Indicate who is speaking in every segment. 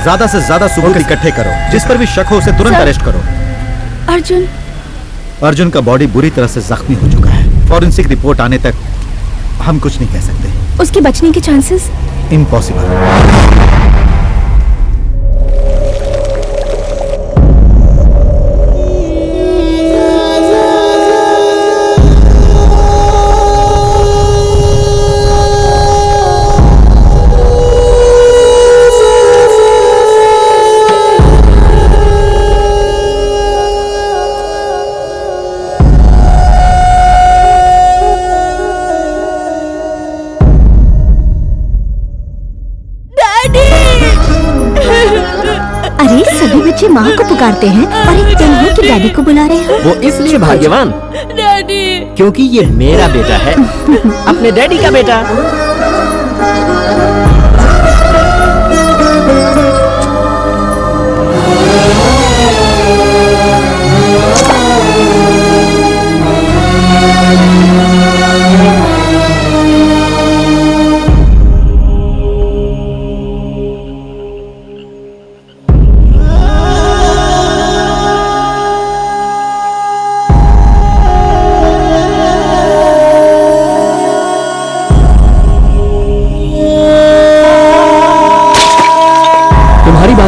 Speaker 1: ज्यादा से ज्यादा सबूत इकट्ठे करो। जिस पर भी शक हो उसे तुरंत अरेस्ट करो। अर्जुन का बॉडी बुरी तरह से जख्मी हो चुका है। फॉरेंसिक रिपोर्ट आने तक हम कुछ नहीं कह सकते।
Speaker 2: उसके बचने के चांसेस
Speaker 1: इम्पॉसिबल।
Speaker 2: माँ को पुकारते हैं और एक तुम हो कि डैडी को बुला रहे हो।
Speaker 3: वो इसलिए भाग्यवान
Speaker 2: डैडी,
Speaker 3: क्योंकि ये मेरा बेटा है, अपने डैडी का बेटा।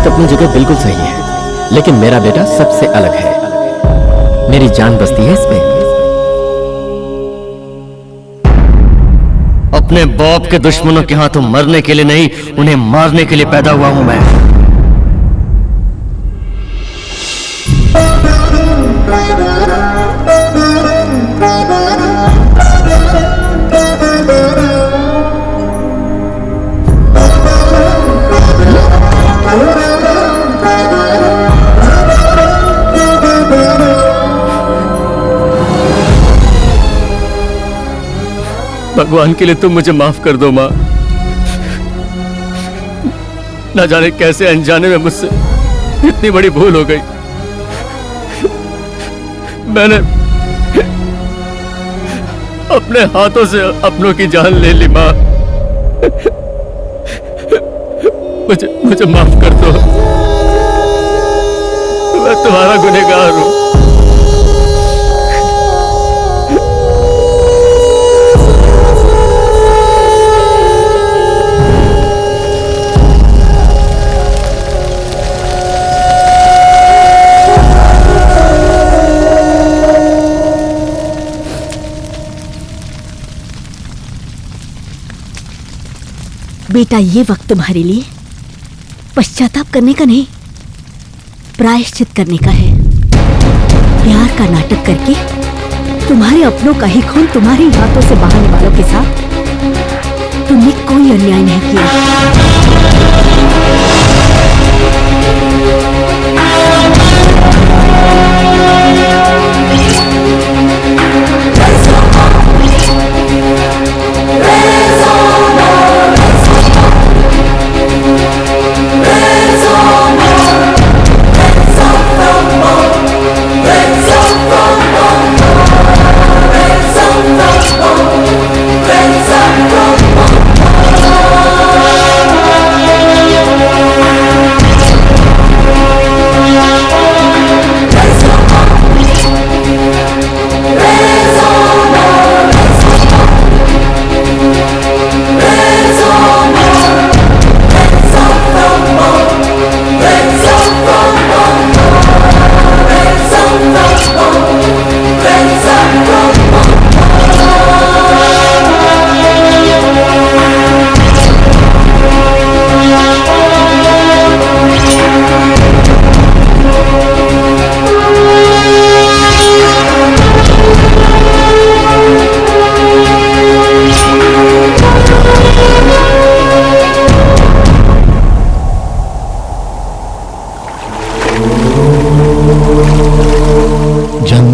Speaker 3: अपनी जगह बिल्कुल सही है, लेकिन मेरा बेटा सबसे अलग है। मेरी जान बसती है इसमें। अपने बाप के दुश्मनों के हाथों मरने के लिए नहीं, उन्हें मारने के लिए पैदा हुआ हूं मैं। भगवान के लिए तुम मुझे माफ कर दो माँ। ना जाने कैसे अनजाने में मुझसे इतनी बड़ी भूल हो गई। मैंने अपने हाथों से अपनों की जान ले ली माँ। मुझे माफ कर दो। मैं तुम्हारा गुनहगार हूँ।
Speaker 2: बेटा, ये वक्त तुम्हारे लिए पश्चाताप करने का नहीं, प्रायश्चित करने का है। प्यार का नाटक करके तुम्हारे अपनों का ही खून तुम्हारे हाथों से बहाने वालों के साथ तुमने कोई अन्याय नहीं किया।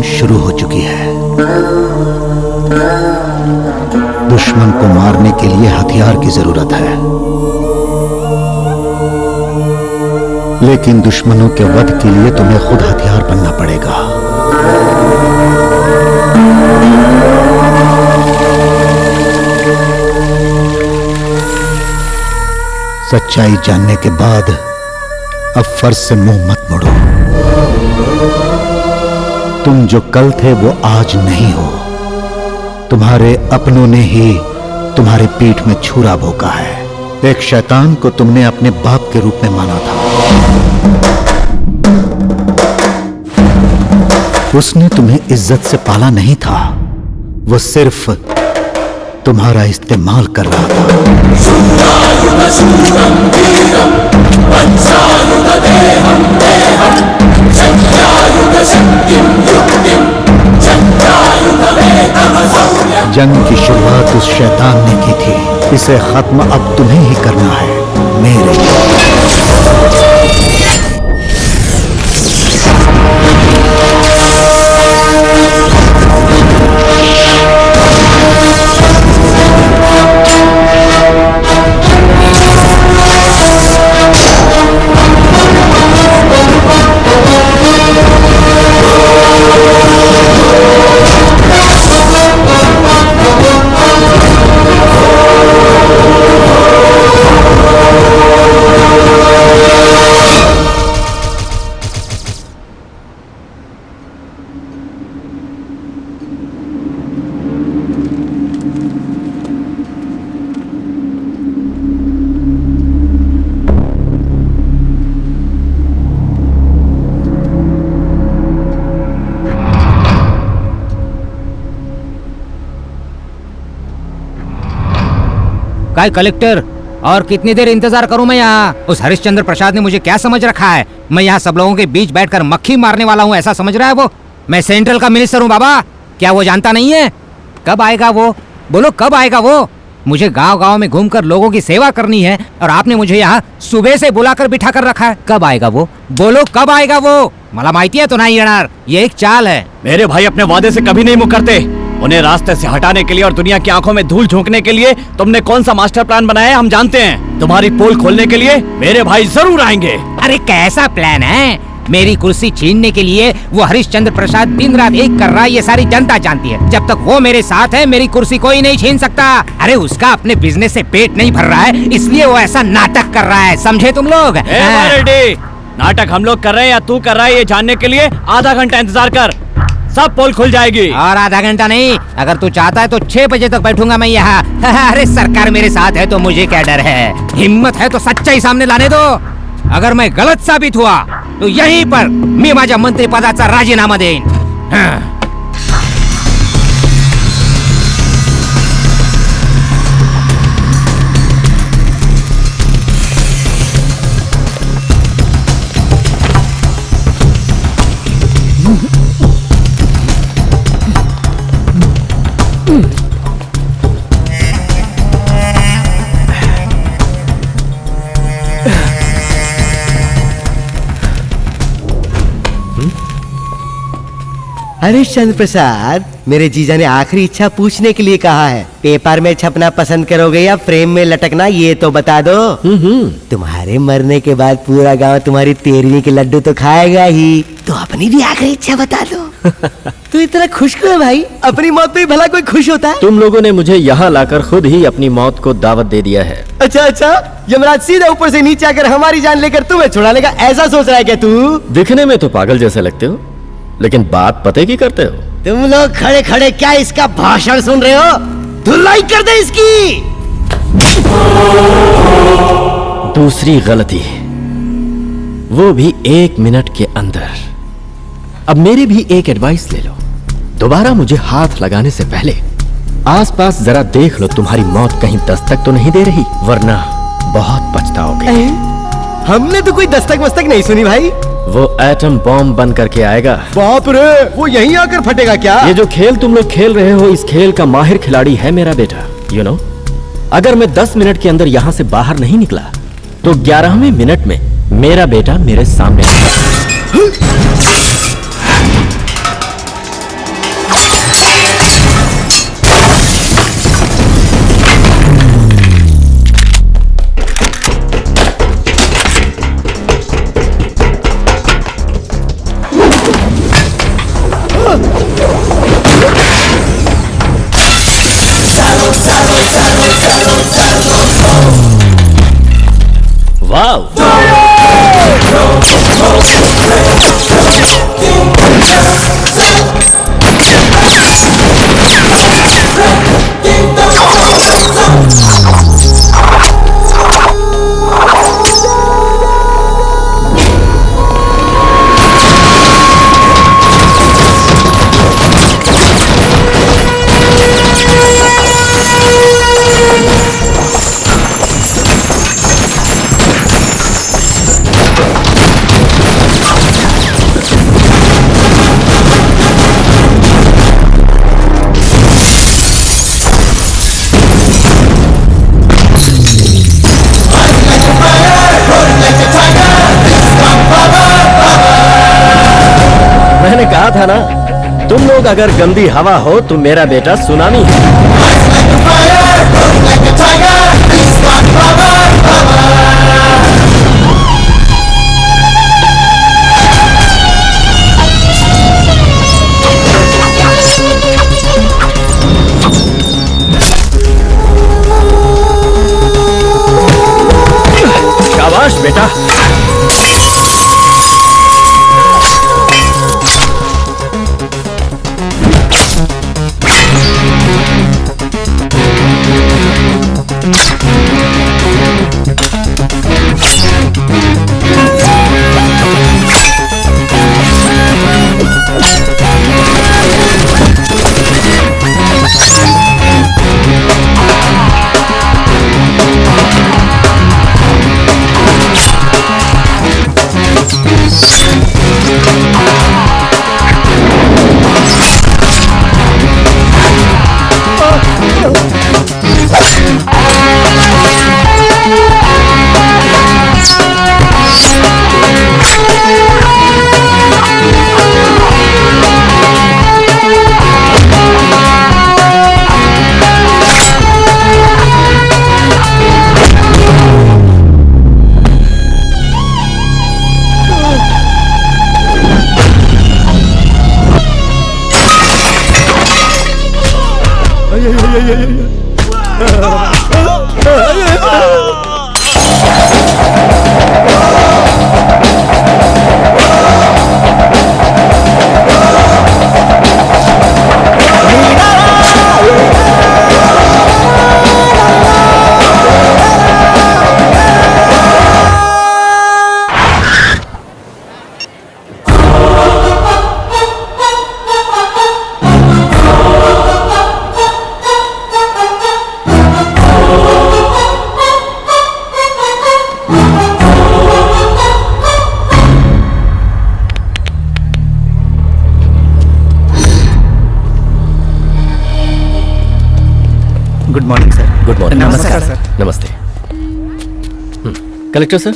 Speaker 1: शुरू हो चुकी है। दुश्मन को मारने के लिए हथियार की जरूरत है, लेकिन दुश्मनों के वध के लिए तुम्हें खुद हथियार बनना पड़ेगा। सच्चाई जानने के बाद अब फर्ज से मुंह मत मोड़ो। तुम जो कल थे वो आज नहीं हो। तुम्हारे अपनों ने ही तुम्हारी पीठ में छुरा भोंका है। एक शैतान को तुमने अपने बाप के रूप में माना था। उसने तुम्हें इज्जत से पाला नहीं था, वो सिर्फ तुम्हारा इस्तेमाल कर रहा था। जंग की शुरुआत उस शैतान ने की थी। इसे खत्म अब तुम्हें ही करना है, मेरे।
Speaker 4: काय कलेक्टर, और कितनी देर इंतजार करूं मैं यहाँ? उस हरिश्चंद्र प्रसाद ने मुझे क्या समझ रखा है? मैं यहाँ सब लोगों के बीच बैठकर मक्खी मारने वाला हूँ, ऐसा समझ रहा है वो? मैं सेंट्रल का मिनिस्टर हूँ बाबा, क्या वो जानता नहीं है? कब आएगा वो? बोलो कब आएगा वो? मुझे गांव गांव में घूमकर लोगों की सेवा करनी है और आपने मुझे यहाँ सुबह से बुलाकर बिठा कर रखा है। कब आएगा वो? बोलो कब आएगा वो? मला माहिती है तो नहीं येणार, ये एक चाल है।
Speaker 3: मेरे भाई अपने वादे से कभी नहीं मुकरते। उन्हें रास्ते से हटाने के लिए और दुनिया की आंखों में धूल झोंकने के लिए तुमने कौन सा मास्टर प्लान बनाया है हम जानते हैं। तुम्हारी पोल खोलने के लिए मेरे भाई जरूर आएंगे।
Speaker 4: अरे कैसा प्लान है? मेरी कुर्सी छीनने के लिए वो हरिश्चंद्र प्रसाद दिन रात एक कर रहा है, ये सारी जनता जानती है। जब तक वो मेरे साथ है मेरी कुर्सी कोई नहीं छीन सकता। अरे उसका अपने बिजनेस से पेट नहीं भर रहा है, इसलिए वो ऐसा नाटक कर रहा है, समझे तुम लोग?
Speaker 3: नाटक हम लोग कर रहे हैं या तू कर रहा है ये जानने के लिए आधा घंटा इंतजार कर, सब पोल खुल जाएगी।
Speaker 4: और आधा घंटा नहीं, अगर तू चाहता है तो 6 बजे तक बैठूंगा मैं यहाँ। अरे सरकार मेरे साथ है तो मुझे क्या डर है? हिम्मत है तो सच्चाई सामने लाने दो। अगर मैं गलत साबित हुआ तो यहीं पर मी माझ्या मंत्री पदाचा राजीनामा देईन।
Speaker 5: हरिश्चंद्र प्रसाद, मेरे जीजा ने आखिरी इच्छा पूछने के लिए कहा है। पेपर में छपना पसंद करोगे या फ्रेम में लटकना, ये तो बता दो। तुम्हारे मरने के बाद पूरा गांव तुम्हारी 13वीं के लड्डू तो खाएगा ही, तो अपनी भी आखिरी इच्छा बता दो। तू इतना खुश क्यों है भाई? अपनी मौत पे भला कोई खुश होता है?
Speaker 3: तुम लोगों ने मुझे यहाँ लाकर खुद ही अपनी मौत को दावत दे दिया है।
Speaker 5: अच्छा, यमराज सीधा ऊपर से नीचे आकर हमारी जान लेकर तुम्हें छुड़ाने का ऐसा सोच रहा है क्या तू?
Speaker 3: दिखने में तो पागल जैसे लगते हो, लेकिन बात पते की करते हो।
Speaker 5: तुम लोग खड़े खड़े क्या इसका भाषण सुन रहे हो? धुलाई कर दे इसकी।
Speaker 3: दूसरी गलती, वो भी 1 मिनट के अंदर। अब मेरी भी एक एडवाइस ले लो, दोबारा मुझे हाथ लगाने से पहले आसपास जरा देख लो तुम्हारी मौत कहीं दस्तक तो नहीं दे रही, वरना बहुत पछताओगे।
Speaker 5: हमने तो कोई दस्तक वस्तक नहीं सुनी भाई।
Speaker 3: वो एटम बॉम्ब बन करके आएगा।
Speaker 5: बाप रे, वो यहीं आकर फटेगा क्या?
Speaker 3: ये जो खेल तुम लोग खेल रहे हो, इस खेल का माहिर खिलाड़ी है मेरा बेटा। यू नो, अगर मैं 10 मिनट के अंदर यहाँ से बाहर नहीं निकला तो 11वें मिनट में मेरा बेटा मेरे सामने वाह! मैंने कहा था ना, तुम लोग अगर गंदी हवा हो तो मेरा बेटा सुनामी है। शाबाश बेटा।
Speaker 1: Good morning sir.
Speaker 3: Good morning.
Speaker 1: नमस्कार सर।
Speaker 3: नमस्ते। Collector sir,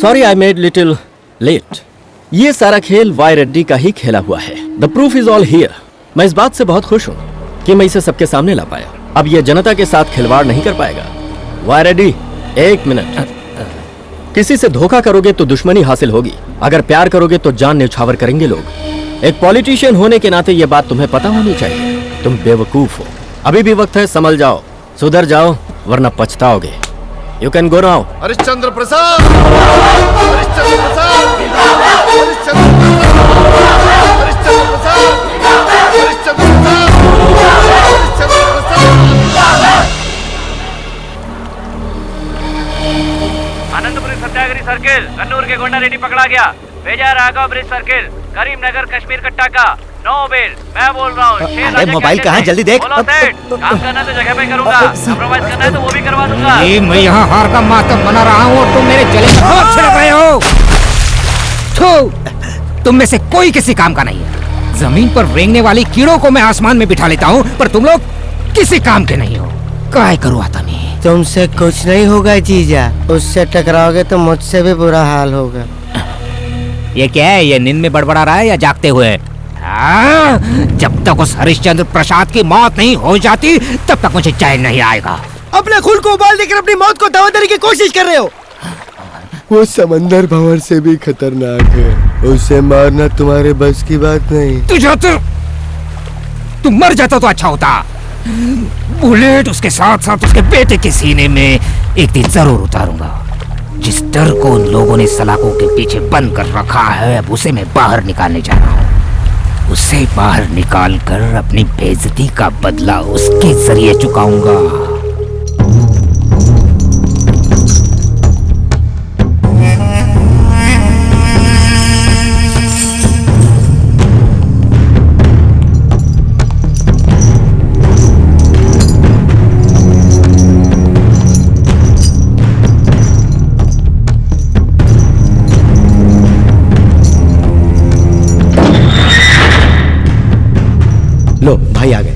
Speaker 3: sorry I made little late. ये सारा खेल वाई रेड्डी का ही खेला हुआ है। The proof is all here. मैं इस बात से बहुत खुश हूँ कि मैं इसे सबके सामने ला पाया। अब ये जनता के साथ खिलवाड़ नहीं कर पाएगा। वाई रेड्डी, एक मिनट। किसी से धोखा करोगे तो दुश्मनी हासिल होगी, अगर प्यार करोगे तो जान न्यौछावर करेंगे लोग। एक पॉलिटिशियन होने के नाते ये बात तुम्हें पता होनी चाहिए। तुम बेवकूफ हो। अभी भी वक्त है, संभल जाओ, सुधर जाओ, वरना पछताओगे। You can go now.
Speaker 6: Harishchandra Prasad, Harishchandra Prasad, Harishchandra Prasad, Harishchandra Prasad, Harishchandra Prasad, Harishchandra Prasad.
Speaker 7: Anandpuri सत्याग्रही सर्किल, कन्नूर के गोंडा रेड्डी पकड़ा गया। भेजा राघव ब्रिज सर्किल, करीमनगर कश्मीर कट्टा का। No bail. मैं बोल रहा हूँ।
Speaker 5: अरे मोबाइल कहाँ है? जल्दी देख।
Speaker 7: बोलो सेठ, काम करना तो जगह पे करूंगा, कंप्रोमाइज करना है तो वो भी करवा दूंगा।
Speaker 4: ये मैं यहाँ हार का मातम बना रहा हूँ और तुम मेरे गले में हाथ छिड़क रहे हो। थू, तुम में से कोई किसी काम का नहीं है। जमीन पर रेंगने वाली कीड़ों को मैं आसमान में बिठा लेता हूँ, पर तुम लोग किसी काम के नहीं हो। काय करूँ आता नहीं।
Speaker 5: तुमसे कुछ नहीं होगा जीजा, उससे टकराओगे तो मुझसे भी बुरा हाल होगा।
Speaker 4: ये क्या है? ये नींद में बड़बड़ा रहा है या जागते हुए? जब तक उस हरिश्चंद्र प्रसाद की मौत नहीं हो जाती तब तक मुझे चैन नहीं आएगा।
Speaker 5: अपने खून को उबाल देकर अपनी मौत को दावा की कोशिश कर रहे हो। वो समंदर भंवर से भी खतरनाक है, उसे मारना तुम्हारे बस की बात नहीं।
Speaker 4: तुम मर जाता तो अच्छा होता। बुलेट उसके साथ साथ उसके बेटे के सीने में एक दिन जरूर उतारूंगा। जिस डर को उन लोगों ने सलाखों के पीछे बंद कर रखा है, अब उसे मैं बाहर निकालने जा रहा हूँ। उसे बाहर निकाल कर अपनी बेइज्जती का बदला उसके जरिए चुकाऊंगा।
Speaker 3: लो भाई आ गए।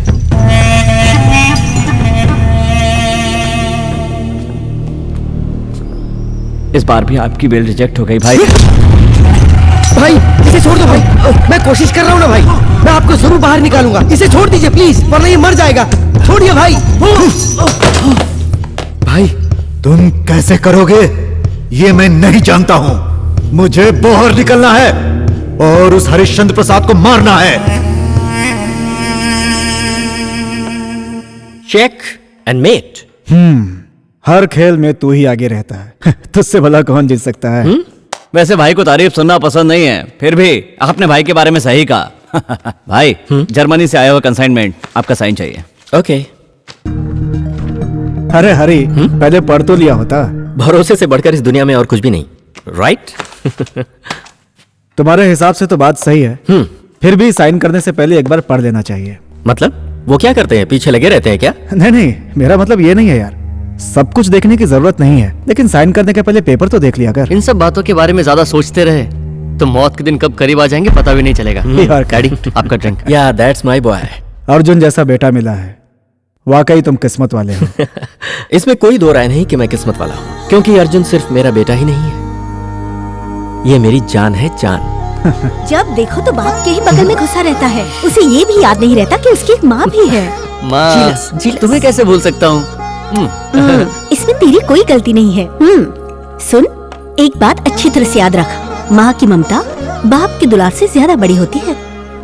Speaker 3: इस बार भी आपकी बेल रिजेक्ट हो गई भाई।
Speaker 5: भाई इसे छोड़ दो भाई, मैं कोशिश कर रहा हूँ ना भाई, मैं आपको जरूर बाहर निकालूंगा। इसे छोड़ दीजिए प्लीज, वरना ये मर जाएगा। छोड़िए भाई।
Speaker 1: भाई तुम कैसे करोगे ये मैं नहीं जानता हूं। मुझे बाहर निकलना है और उस हरिश्चंद्र प्रसाद को मारना है।
Speaker 3: Check and met.
Speaker 8: हर खेल में तू ही आगे रहता है। तुझसे भला कौन जीत सकता है?
Speaker 9: वैसे भाई को तारीफ सुनना पसंद नहीं है, फिर भी आपने भाई के बारे में सही कहा। भाई जर्मनी से आया हुआ कंसाइनमेंट, आपका साइन चाहिए।
Speaker 3: ओके।
Speaker 8: अरे हरी, पहले पढ़ तो लिया होता।
Speaker 3: भरोसे से बढ़कर इस दुनिया में और कुछ भी नहीं, राइट?
Speaker 8: तुम्हारे हिसाब से तो बात सही है, फिर भी साइन करने से पहले एक बार पढ़ लेना चाहिए।
Speaker 3: मतलब वो क्या करते हैं, पीछे लगे रहते हैं क्या?
Speaker 8: नहीं नहीं, मेरा मतलब ये नहीं है यार, सब कुछ देखने की जरूरत नहीं है, लेकिन साइन करने के पहले पेपर तो देख लिया कर।
Speaker 9: इन सब बातों के बारे में ज्यादा सोचते रहे तो मौत के दिन कब करीब आ जाएंगे पता भी नहीं चलेगा।
Speaker 8: यार
Speaker 9: डैडी आपका ड्रिंक।
Speaker 3: या दैट्स माय बॉय।
Speaker 8: अर्जुन जैसा बेटा मिला है, वाकई तुम किस्मत वाले हो।
Speaker 3: इसमें कोई दो राय नहीं कि मैं किस्मत वाला हूँ, क्योंकि अर्जुन सिर्फ मेरा बेटा ही नहीं है, ये मेरी जान है, जान।
Speaker 2: जब देखो तो बाप के ही बगल में घुसा रहता है, उसे ये भी याद नहीं रहता कि उसकी एक माँ भी है।
Speaker 9: माँ, तुम्हें कैसे भूल सकता हूँ?
Speaker 2: इसमें तेरी कोई गलती नहीं है। सुन, एक बात अच्छी तरह से याद रख, माँ की ममता बाप के दुलार से ज्यादा बड़ी होती है।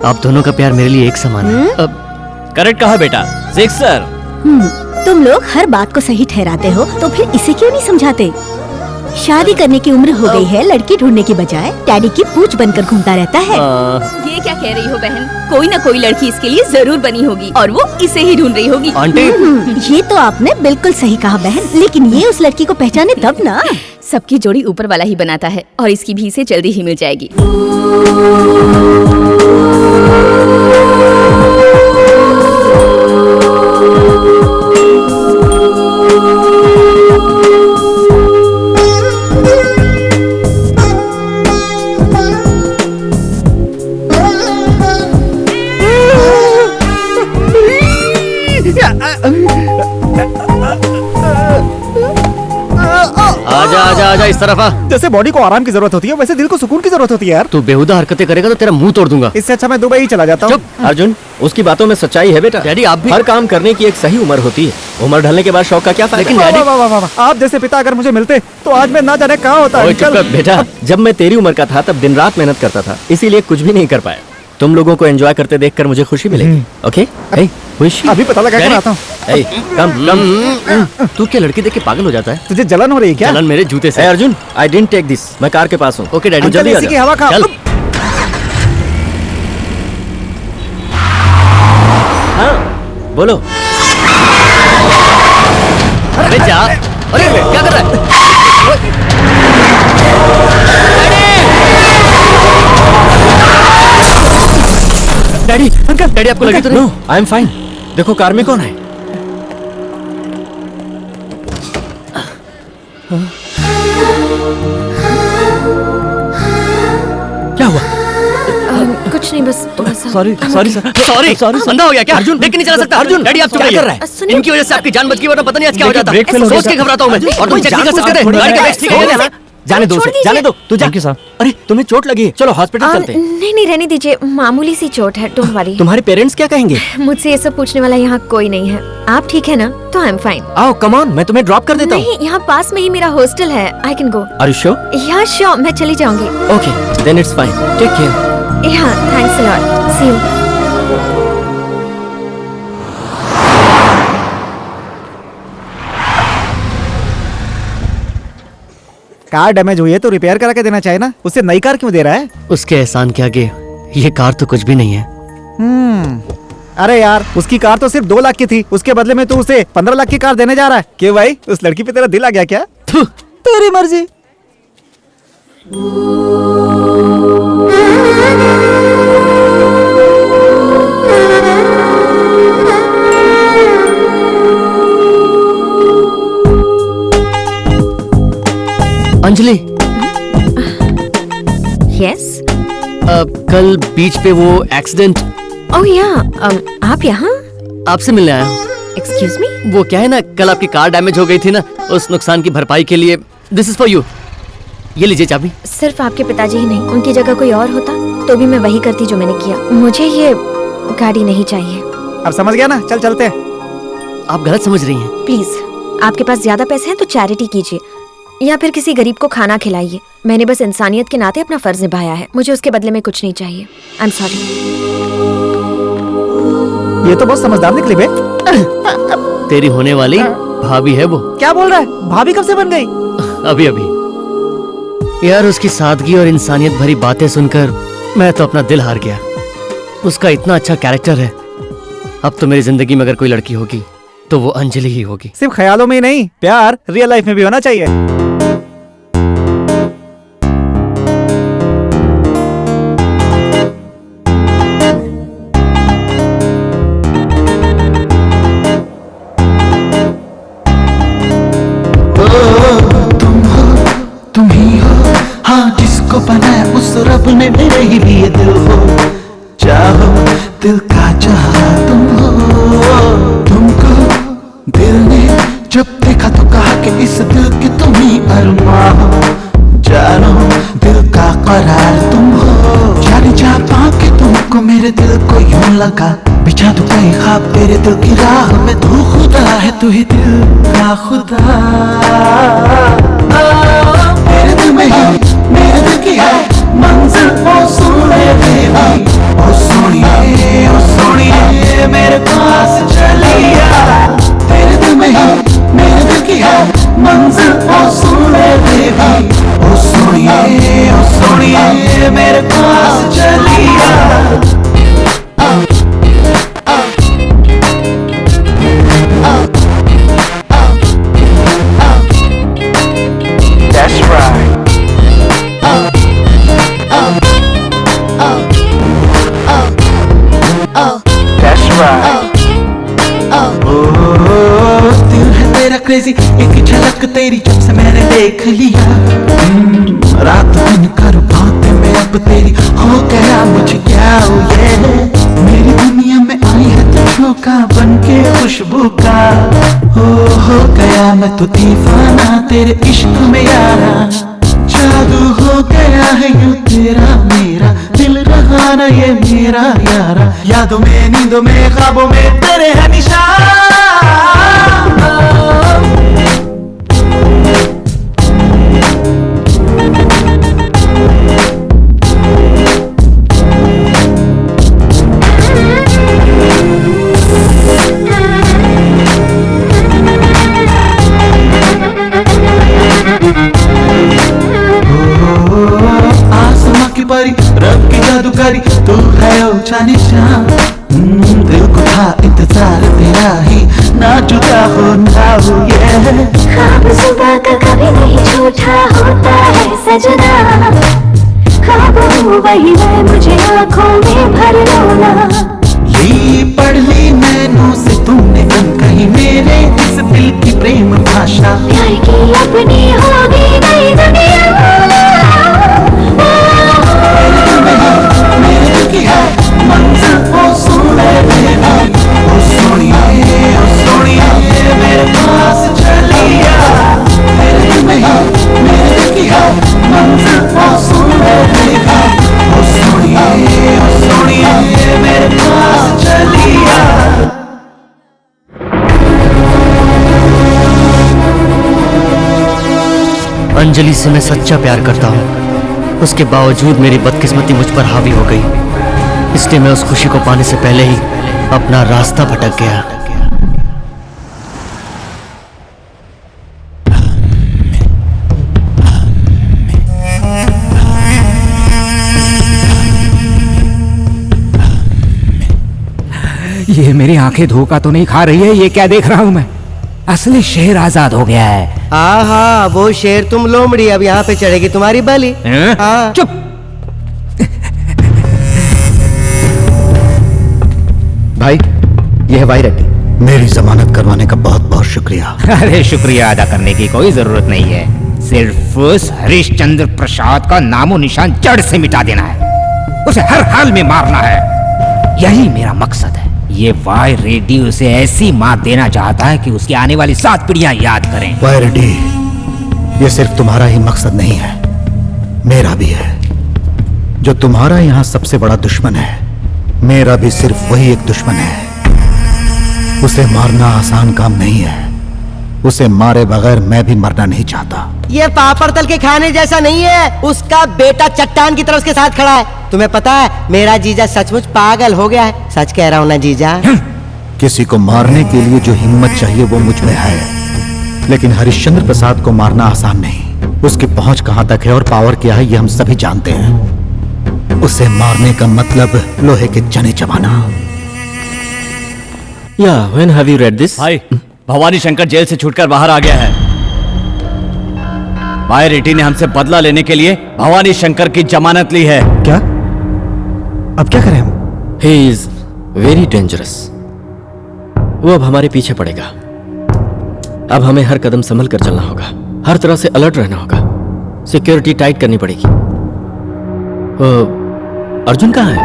Speaker 9: आप दोनों का प्यार मेरे लिए एक समान है। करेक्ट कहा बेटा, सिक्सर।
Speaker 2: तुम लोग हर बात को सही ठहराते हो, तो फिर इसे क्यों नहीं समझाते? शादी करने की उम्र हो गई है, लड़की ढूंढने की बजाय डैडी की पूछ बनकर घूमता रहता है।
Speaker 10: ये क्या कह रही हो बहन? कोई ना कोई लड़की इसके लिए जरूर बनी होगी और वो इसे ही ढूंढ रही होगी।
Speaker 9: आंटी,
Speaker 2: ये तो आपने बिल्कुल सही कहा बहन, लेकिन ये उस लड़की को पहचाने तब ना।
Speaker 10: सबकी जोड़ी ऊपर वाला ही बनाता है और इसकी भी इसे जल्दी ही मिल जाएगी।
Speaker 9: आजा आजा आजा, इस तरफ आ।
Speaker 8: जैसे बॉडी को आराम की जरूरत होती है, वैसे दिल को सुकून की जरूरत होती है यार।
Speaker 9: तू बेहुदा हरकतें करेगा तो तेरा मुंह तोड़ दूंगा।
Speaker 8: इससे अच्छा मैं दुबई ही चला जाता हूँ।
Speaker 9: चुप।
Speaker 3: अर्जुन, उसकी बातों में सच्चाई है बेटा।
Speaker 9: डैडी, आप भी।
Speaker 3: हर काम करने की एक सही उम्र होती है, उम्र ढलने के बाद शौक का क्या फायदा?
Speaker 9: लेकिन
Speaker 8: वाह,
Speaker 9: डैडी,
Speaker 8: वाह, वाह, वाह, वाह। आप जैसे पिता अगर मुझे मिलते तो आज मैं ना जाने कहाँ होता।
Speaker 3: ओए चुप कर बेटा, जब मैं तेरी उम्र का था तब दिन रात मेहनत करता था, इसीलिए कुछ भी नहीं कर पाया। तुम लोगों को एंजॉय करते देखकर मुझे खुशी मिलेगी। ओके? ए, खुशी।
Speaker 8: अभी पता लगा कर आता हूँ।
Speaker 3: ए, कम कम।
Speaker 9: तू क्या लड़की देख के पागल हो जाता है?
Speaker 8: तुझे जलन हो रही है क्या?
Speaker 9: चलन मेरे जूते से।
Speaker 3: ए Arjun, I didn't take this, मैं कार के पास हूँ।
Speaker 9: ओके डैडी,
Speaker 8: अंकल,
Speaker 9: जल्दी आ
Speaker 8: इसी की
Speaker 9: जा।
Speaker 8: हवा खा।
Speaker 9: चल।
Speaker 3: हाँ बोलो।
Speaker 9: अरे जा। अरे क्या कर रहा है? डैडी, अंकल, डैडी आपको लगी तो नहीं?
Speaker 3: No, I am fine. देखो कार में कौन है? क्या हुआ?
Speaker 10: कुछ नहीं, बस थोड़ा सा।
Speaker 9: सॉरी सॉरी सॉरी सॉरी, अंधा हो गया क्या? अर्जुन देख के नहीं चला सकता। अर्जुन, डैडी आप
Speaker 3: क्या कर रहा है?
Speaker 10: सुनिए।
Speaker 9: इनकी वजह से आपकी जान बच गई, वरना पता नहीं आज क्या हो जाता।
Speaker 3: ब्रेक फेल हो
Speaker 9: सोच
Speaker 3: गया
Speaker 9: के घबराता हूँ मैं। और तुम चेक नहीं कर सकते। गाड़ी का बैटरी गया है।
Speaker 3: जाने दो उसे, जाने दो। तू जा। अरे तुम्हें चोट लगी है, चलो हॉस्पिटल चलते हैं।
Speaker 10: नहीं नहीं, रहने दीजिए, मामूली सी चोट है, डोंट वरी।
Speaker 3: तुम्हारे पेरेंट्स क्या कहेंगे?
Speaker 10: मुझसे ये सब पूछने वाला यहाँ कोई नहीं है। आप ठीक है ना? तो आई एम फाइन।
Speaker 3: आओ कम ऑन, मैं तुम्हें ड्रॉप कर देता हूँ।
Speaker 10: नहीं, यहाँ पास में ही मेरा हॉस्टल है, I can go.
Speaker 3: Are you sure?
Speaker 10: Yeah sure, मैं चली जाऊंगी।
Speaker 3: Okay then it's fine, take care.
Speaker 10: Yeah thanks a lot, see you.
Speaker 8: Car damage हुई है तो रिपेयर करा के देना चाहिए ना, उससे नई कार क्यों दे रहा है?
Speaker 3: उसके एहसान के आगे ये कार तो कुछ भी नहीं है।
Speaker 8: अरे यार, उसकी कार तो सिर्फ 2 लाख की थी, उसके बदले में तू उसे 15 लाख की कार देने जा रहा है। क्यों भाई, उस लड़की पे तेरा दिल आ गया क्या? तेरी मर्जी।
Speaker 3: अंजलि,
Speaker 10: यस।
Speaker 3: कल बीच पे वो एक्सीडेंट।
Speaker 10: ओह या, आप यहाँ?
Speaker 3: आपसे मिलने आया हूँ।
Speaker 10: Excuse me?
Speaker 3: वो क्या है ना, कल आपकी कार डैमेज हो गई थी ना, उस नुकसान की भरपाई के लिए दिस इज फॉर यू। ये लीजिए चाबी।
Speaker 10: सिर्फ आपके पिताजी ही नहीं, उनकी जगह कोई और होता तो भी मैं वही करती जो मैंने किया। मुझे ये गाड़ी नहीं चाहिए।
Speaker 8: अब समझ गया ना, चल चलते हैं।
Speaker 3: आप गलत समझ रही हैं।
Speaker 10: प्लीज, आपके पास ज्यादा पैसे हैं तो चैरिटी कीजिए या फिर किसी गरीब को खाना खिलाइए। मैंने बस इंसानियत के नाते अपना फर्ज निभाया है, मुझे उसके बदले में कुछ नहीं चाहिए। I am sorry.
Speaker 8: ये तो बहुत समझदार निकली बे।
Speaker 3: तेरी होने वाली भाभी है वो।
Speaker 8: क्या बोल रहा है? भाभी कब से बन गई?
Speaker 3: अभी अभी। यार, उसकी सादगी और इंसानियत भरी बातें सुनकर मैं तो अपना दिल हार गया। उसका इतना अच्छा कैरेक्टर है। अब तो मेरी जिंदगी में अगर कोई लड़की होगी तो वो अंजलि ही होगी।
Speaker 8: सिर्फ ख्यालों में ही नहीं, प्यार रियल लाइफ में भी होना चाहिए।
Speaker 11: तुम ही हो, हाँ, जिसको बनाया उस रब ने मेरे ही लिए दिल हो। चाहो दिल का चाहा तुम हो। तुमको दिल ने जब देखा तो कहा कि इस दिल के तुम ही अरमा हो। जानो दिल का करार तुम हो। जाने जा पाके तुमको मेरे दिल को यूं लगा, बिछा दो कहीं ख्वाब तेरे दिल की राह में। तू खुदा है, तू ही दिल का खुदा। मेरे दिल में ही मेरे दिल की है मंजिल। ओ सोने बेबी, ओ सोनिए मेरे पास चलिया। तेरे दिल में ही मेरे दिल की है मंजिल। ओ सोने बेबी, ओ सोनिए मेरे पास चलिया। That's right. That's right. दिल है तेरा क्रेजी, एक झलक तेरी जब से मैंने देख लिया। रात दिन करूँ बातें मैं अब तेरी, हो गया मुझे क्या हो ये। मेरी दुनिया में आई है तू झोंका बन के खुशबू का। हो गया मैं तो दीवाना तेरे इश्क में यारा। जादू हो गया है यूं तेरा मेरा, दिल रहा ना ये मेरा यारा। यादों में नींदों में ख्वाबों में तेरे है निशान। परी रब की जादूकारी तू है ओ जाने जा। दिल को था इंतजार तेरा ही, ना जुदा हो ना हो ये।
Speaker 12: ख्वाब सुबह का कभी नहीं झूठा होता है सजना। ख्वाब वही है मुझे आँखों में भर लो ना।
Speaker 11: ली पढ़ ली नैनों से तुमने कहीं मेरे इस दिल की प्रेम भाषा।
Speaker 12: प्यार की अपनी होगी नई दुनिया।
Speaker 11: मेरे दिल की है मंजिल। ओ सोनिए मेरे पास चलिया। मेरे दिल में ही मेरे दिल की है मंजिल। ओ सोनिए मेरे पास चलिया।
Speaker 3: अंजलि से मैं सच्चा प्यार करता हूँ, उसके बावजूद मेरी बदकिस्मती मुझ पर हावी हो गई। इसलिए मैं उस खुशी को पाने से पहले ही अपना रास्ता भटक गया।
Speaker 4: ये मेरी आंखें धोखा तो नहीं खा रही है? ये क्या देख रहा हूँ मैं? असली शेर आजाद हो गया है।
Speaker 5: हाँ, वो शेर तुम लोमड़ी, अब यहाँ पे चढ़ेगी तुम्हारी बलि। हाँ।
Speaker 4: चुप।
Speaker 1: भाई, ये है वाई रेड्डी। मेरी जमानत करवाने का बहुत बहुत शुक्रिया।
Speaker 4: अरे शुक्रिया अदा करने की कोई जरूरत नहीं है, सिर्फ उस हरिश्चंद्र प्रसाद का नामो निशान जड़ से मिटा देना है, उसे हर हाल में मारना है, यही मेरा मकसद है। ये वाई रेड्डी उसे ऐसी मात देना चाहता है कि उसकी आने वाली 7 पीढ़ियां याद करें।
Speaker 1: वाई रेड्डी, ये सिर्फ तुम्हारा ही मकसद नहीं है, मेरा भी है। जो तुम्हारा यहाँ सबसे बड़ा दुश्मन है, मेरा भी सिर्फ वही एक दुश्मन है। उसे मारना आसान काम नहीं है, उसे मारे बगैर मैं भी मरना नहीं चाहता।
Speaker 5: ये पापड़ तल के खाने जैसा नहीं है, उसका बेटा चट्टान की तरह उसके साथ खड़ा है। तुम्हें पता है मेरा जीजा सचमुच पागल हो गया है, सच कह रहा हूँ ना जीजा।
Speaker 1: किसी को मारने के लिए जो हिम्मत चाहिए वो मुझ में है, लेकिन हरिश्चंद्र प्रसाद को मारना आसान नहीं। उसकी पहुंच कहां तक है और पावर क्या है ये हम सभी जानते हैं। उसे मारने का मतलब लोहे के चने चबाना।
Speaker 3: When have you read this?
Speaker 9: भाई, भवानी शंकर जेल से छूटकर बाहर आ गया है। वाई रेड्डी ने हमसे बदला लेने के लिए भवानी शंकर की जमानत ली है।
Speaker 8: क्या? अब क्या करें हम?
Speaker 3: He is very dangerous. वो अब हमारे पीछे पड़ेगा। अब हमें हर कदम संभल कर चलना होगा, हर तरह से अलर्ट रहना होगा, सिक्योरिटी टाइट करनी पड़ेगी। अर्जुन कहाँ है?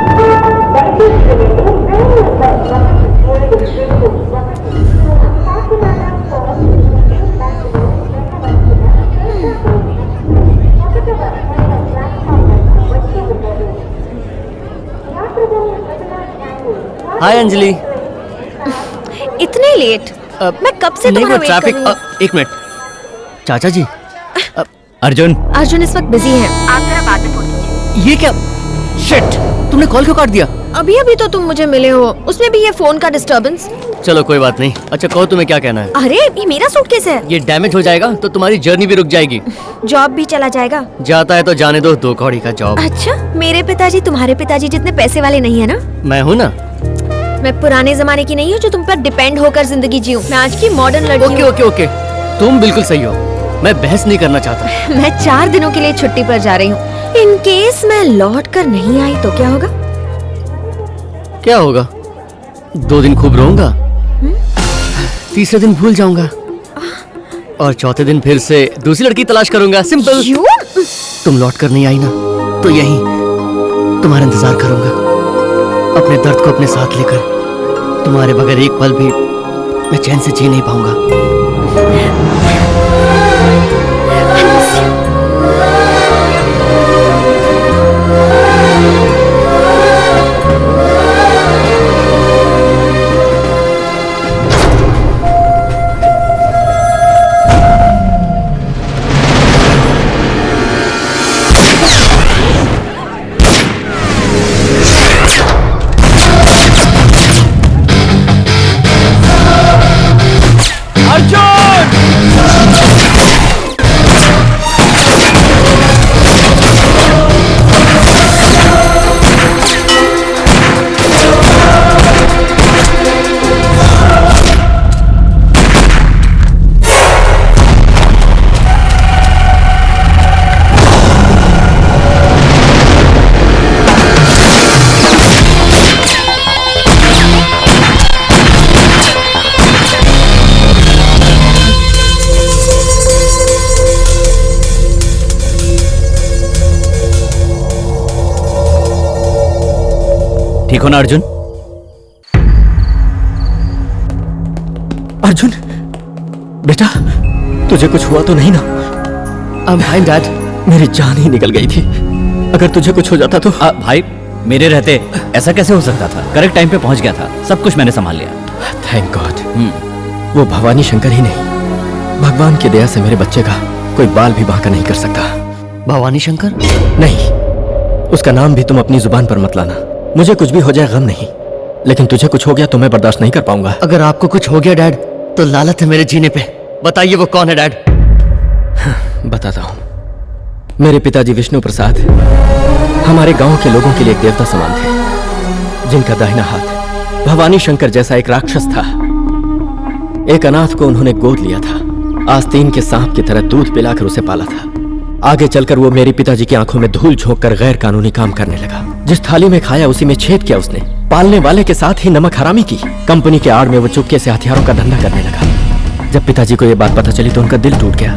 Speaker 9: हाय अंजलि।
Speaker 10: इतने लेट? मैं कब से तुम्हारा वेट कर रही हूँ।
Speaker 9: एक मिनट चाचा जी। अर्जुन
Speaker 10: इस वक्त बिजी है, आप जरा बाद में फोन कीजिए।
Speaker 9: ये क्या? शिट, तुमने कॉल क्यों काट दिया?
Speaker 10: अभी अभी तो तुम मुझे मिले हो, उसमें भी ये फोन का डिस्टर्बेंस।
Speaker 9: चलो कोई बात नहीं। अच्छा कहो तुम्हें क्या कहना है?
Speaker 10: अरे ये मेरा सूटकेस है।
Speaker 9: ये डैमेज हो जाएगा तो तुम्हारी जर्नी भी रुक जाएगी।
Speaker 10: जॉब भी चला जाएगा।
Speaker 9: जाता है तो जाने दो, 2 कौड़ी का जॉब।
Speaker 10: अच्छा, मेरे पिताजी तुम्हारे पिताजी जितने पैसे वाले नहीं है ना?
Speaker 9: मैं हूँ ना।
Speaker 10: मैं पुराने जमाने की नहीं हूँ जो तुम पर डिपेंड होकर जिंदगी जीऊं। मैं आज की मॉडर्न लड़की हूँ।
Speaker 9: ओके ओके, तुम बिल्कुल सही हो, मैं बहस नहीं करना चाहता।
Speaker 10: मैं 4 दिनों के लिए छुट्टी पर जा रही हूँ। इन केस मैं लौट कर नहीं आई तो क्या होगा?
Speaker 9: क्या होगा? 2 दिन खूब रोऊंगा, तीसरे दिन भूल जाऊंगा और चौथे दिन फिर से दूसरी लड़की तलाश करूंगा। सिंपल। तुम लौट कर नहीं आई ना तो यहीं तुम्हारा इंतजार करूंगा, अपने दर्द को अपने साथ लेकर। तुम्हारे बगैर एक पल भी मैं चैन से जी नहीं पाऊंगा। ठीक हो ना अर्जुन?
Speaker 3: अर्जुन बेटा, तुझे कुछ हुआ तो नहीं ना?
Speaker 9: भाई डैड,
Speaker 3: मेरी जान ही निकल गई थी। अगर तुझे कुछ हो जाता तो?
Speaker 9: भाई मेरे रहते ऐसा कैसे हो सकता था? करेक्ट टाइम पे पहुंच गया था, सब कुछ मैंने संभाल लिया।
Speaker 3: Thank God. वो भवानी शंकर ही नहीं, भगवान की दया से मेरे बच्चे का कोई बाल भी बांका नहीं कर सकता।
Speaker 9: भवानी शंकर?
Speaker 3: नहीं, उसका नाम भी तुम अपनी जुबान पर मत लाना। मुझे कुछ भी हो जाए गम नहीं, लेकिन तुझे कुछ हो गया तो मैं बर्दाश्त नहीं कर पाऊंगा।
Speaker 9: अगर आपको कुछ हो गया डैड तो लालत है मेरे जीने पे। बताइए वो कौन है डैड?
Speaker 3: बताता हूँ। मेरे पिताजी विष्णु प्रसाद हमारे गांव के लोगों के लिए एक देवता समान थे, जिनका दाहिना हाथ भवानी शंकर जैसा एक राक्षस था। एक अनाथ को उन्होंने गोद लिया था, आस्तीन के सांप की तरह दूध पिलाकर उसे पाला था। आगे चलकर वो मेरे पिताजी की आंखों में धूल झोंक कर गैर कानूनी काम करने लगा। जिस थाली में खाया उसी में छेद किया उसने। पालने वाले के साथ ही नमक हरामी की। कंपनी के आड़ में वो चुपके से हथियारों का धंधा करने लगा। जब पिताजी को ये बात पता चली तो उनका दिल टूट गया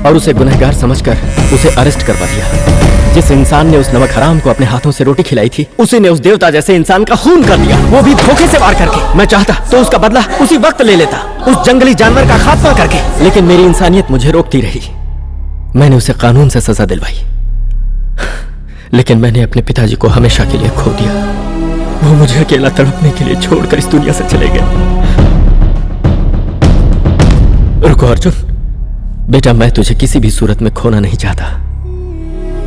Speaker 3: और उसे गुनहगार समझकर उसे अरेस्ट करवा दिया। जिस इंसान ने उस नमक हराम को अपने हाथों से रोटी खिलाई थी, उसी ने उस देवता जैसे इंसान का खून कर दिया, वो भी धोखे से वार करके। मैं चाहता तो उसका बदला उसी वक्त ले लेता, उस जंगली जानवर का खात्मा करके, लेकिन मेरी इंसानियत मुझे रोकती रही। मैंने उसे कानून से सजा दिलवाई, लेकिन मैंने अपने पिताजी को हमेशा के लिए खो दिया। वो मुझे अकेला तड़पने के लिए छोड़कर इस दुनिया से चले गए। रुको अर्जुन, बेटा मैं तुझे किसी भी सूरत में खोना नहीं चाहता।